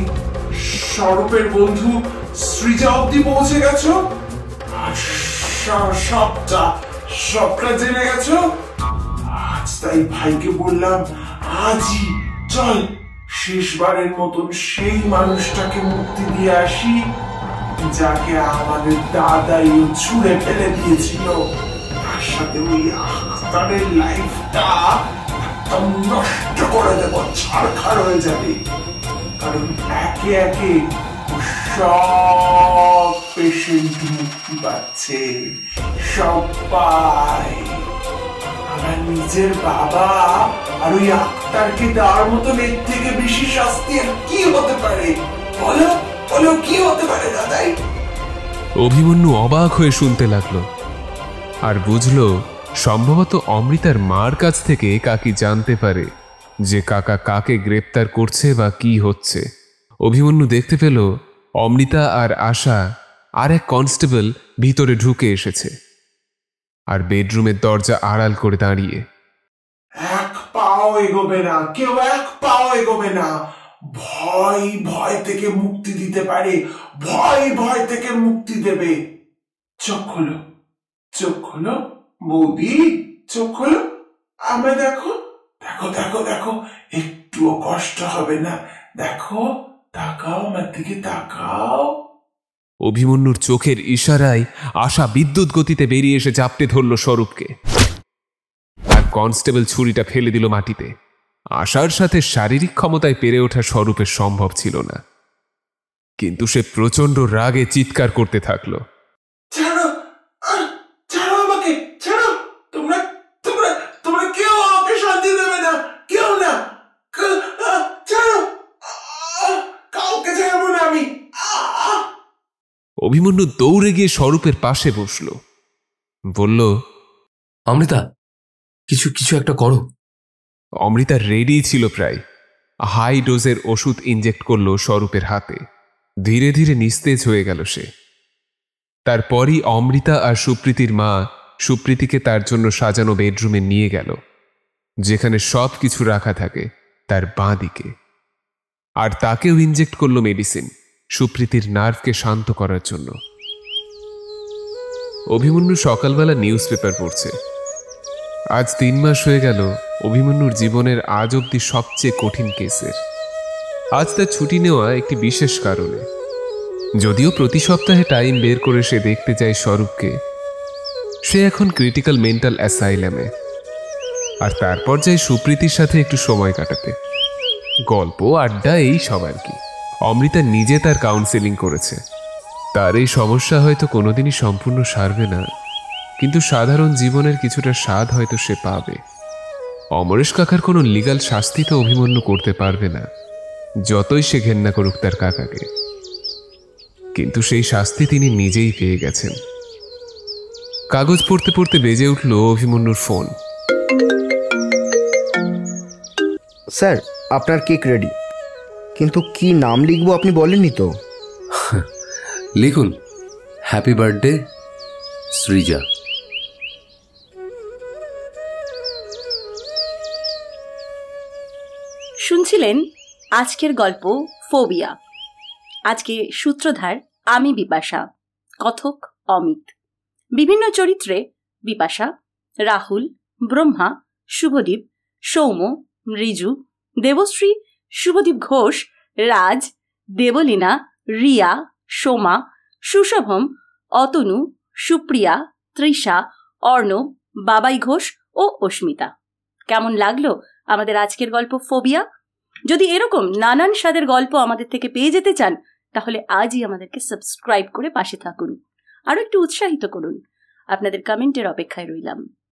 স্বরূপের বন্ধু সৃজা অব্দি পৌঁছে গেছো, আর সবটা জেনে গেছো, আজ তাই ভাইকে বললাম, আজই চল শেষবারের মতন সেই মানুষটাকে মুক্তি দিয়ে আসি যাকে আমাদের দাদাই ছুঁড়ে ফেলে দিয়েছিল। তার সাথে ওই আখতারের লাইফটা একদম নষ্ট করে দেব, ছাড়খাড় হয়ে যাবে। কারণ একে একে সব পেশেন্ট মুক্তি পাচ্ছে, সবাই। আমার নিজের বাবা আর ওই আক্তারকে দেওয়ার মতন এর থেকে বেশি শাস্তি আর কি হতে পারে? বলো কি হতে পারে দাদাই? অভিমন্যু অবাক হয়ে শুনতে লাগলো আর বুঝলো সম্ভবত অমৃতার মার কাছ থেকে কাকি জানতে পারে যে কাকা কাকে গ্রেপ্তার করছে বা কি হচ্ছে। অভিমন্যু দেখতে পেল অমৃতা আর আশা আর এক কনস্টেবল ভিতরে ঢুকে এসেছে আর বেডরুমের দরজা আড়াল করে দাঁড়িয়ে। এক পাও এগোবে না, কেউ এক পাও এগোবে না। ভয় থেকে মুক্তি দিতে পারে, ভয় থেকে মুক্তি দেবে। চোখ খোলো বৌদি, চোখ খোলো, আমায় দেখো, একটুও কষ্ট হবে না। দেখো, তাকাও আমার দিকে, তাকাও। অভিমন্যুর চোখের ইশারায় আশা বিদ্যুৎ গতিতে বেরিয়ে এসে চাপটে ধরল স্বরূপকে, আর কনস্টেবল ছুরিটা ফেলে দিল মাটিতে। আশার সাথে শারীরিক ক্ষমতায় পেরে ওঠা স্বরূপের সম্ভব ছিল না, কিন্তু সে প্রচন্ড রাগে চিৎকার করতে থাকলো, ছাড়ো আমাকে, ছাড়ো। তোমরা কেউ আমাকে শান্তি দেবে না, কেউ না, ছাড়ো, কাউকে ছাড়বো না আমি। অভিমন্যু দৌড়ে গিয়ে স্বরূপের পাশে বসল, বলল, অমৃতা, কিছু একটা করো। অমৃতা রেডি ছিল প্রায়। হাই ডোজের ওষুধ ইনজেক্ট করলো স্বরূপের হাতে। ধীরে ধীরে নিস্তেজ হয়ে গেল সে। তারপরই অমৃতা আর সুপ্রীতির মা সুপ্রীতিকে তার জন্য সাজানো বেডরুমে নিয়ে গেল, যেখানে সব কিছু রাখা থাকে তার বাঁ দিকে। আর তাকেও ইনজেক্ট করলো মেডিসিন, সুপ্রীতির নার্ভকে শান্ত করার জন্য। অভিমন্যু সকালবেলা নিউজ পেপার পড়ছে। আজ 3 মাস হয়ে গেল অভিমন্যুর জীবনের আজ অবধি সবচেয়ে কঠিন কেসের। আজ তার ছুটি নেওয়া একটি বিশেষ কারণে। যদিও প্রতি সপ্তাহে টাইম বের করে সে দেখতে যায় স্বরূপকে, সে এখন ক্রিটিক্যাল মেন্টাল অ্যাসাইলামে। আর তারপর যায় সুপ্রীতির সাথে একটু সময় কাটাতে, গল্প আড্ডা, এই সব আর কি। অমৃতা নিজে তার কাউন্সেলিং করেছে। তার এই সমস্যা হয়তো কোনোদিনই সম্পূর্ণ সারবে না, কিন্তু সাধারণ জীবনের কিছুটা স্বাদ হয়তো সে পাবে। অমরেশ কাকার কোনো লিগাল শাস্তি তো অভিমন্যু করতে পারবে না, যতই সে ঘেন্না করুক তার কাকাকে। কিন্তু সেই শাস্তি তিনি নিজেই পেয়ে গেছেন। কাগজ পড়তে পড়তে বেজে উঠল অভিমন্যুর ফোন। স্যার, আপনার কেক রেডি, কিন্তু কি নাম লিখবো আপনি বলেননি তো। লিখুন, হ্যাপি বার্থডে সৃজা। শুনছিলেন আজকের গল্প ফোবিয়া। আজকে সূত্রধার আমি বিপাশা, কথক অমিত। বিভিন্ন চরিত্রে বিপাশা, রাহুল, ব্রহ্মা, শুভদীপ, সৌম্য, রিজু, দেবশ্রী, শুভদীপ ঘোষ, রাজ, দেবলীনা, রিয়া, সোমা, সুশভম, অতনু, সুপ্রিয়া, তৃষা, অর্ণব, বাবাই ঘোষ ও অস্মিতা। কেমন লাগলো আমাদের আজকের গল্প ফোবিয়া? যদি এরকম নানান স্বাদের গল্প আমাদের থেকে পেয়ে যেতে চান তাহলে আজই আমাদেরকে সাবস্ক্রাইব করে পাশে থাকুন, আরও একটু উৎসাহিত করুন। আপনাদের কমেন্টের অপেক্ষায় রইলাম।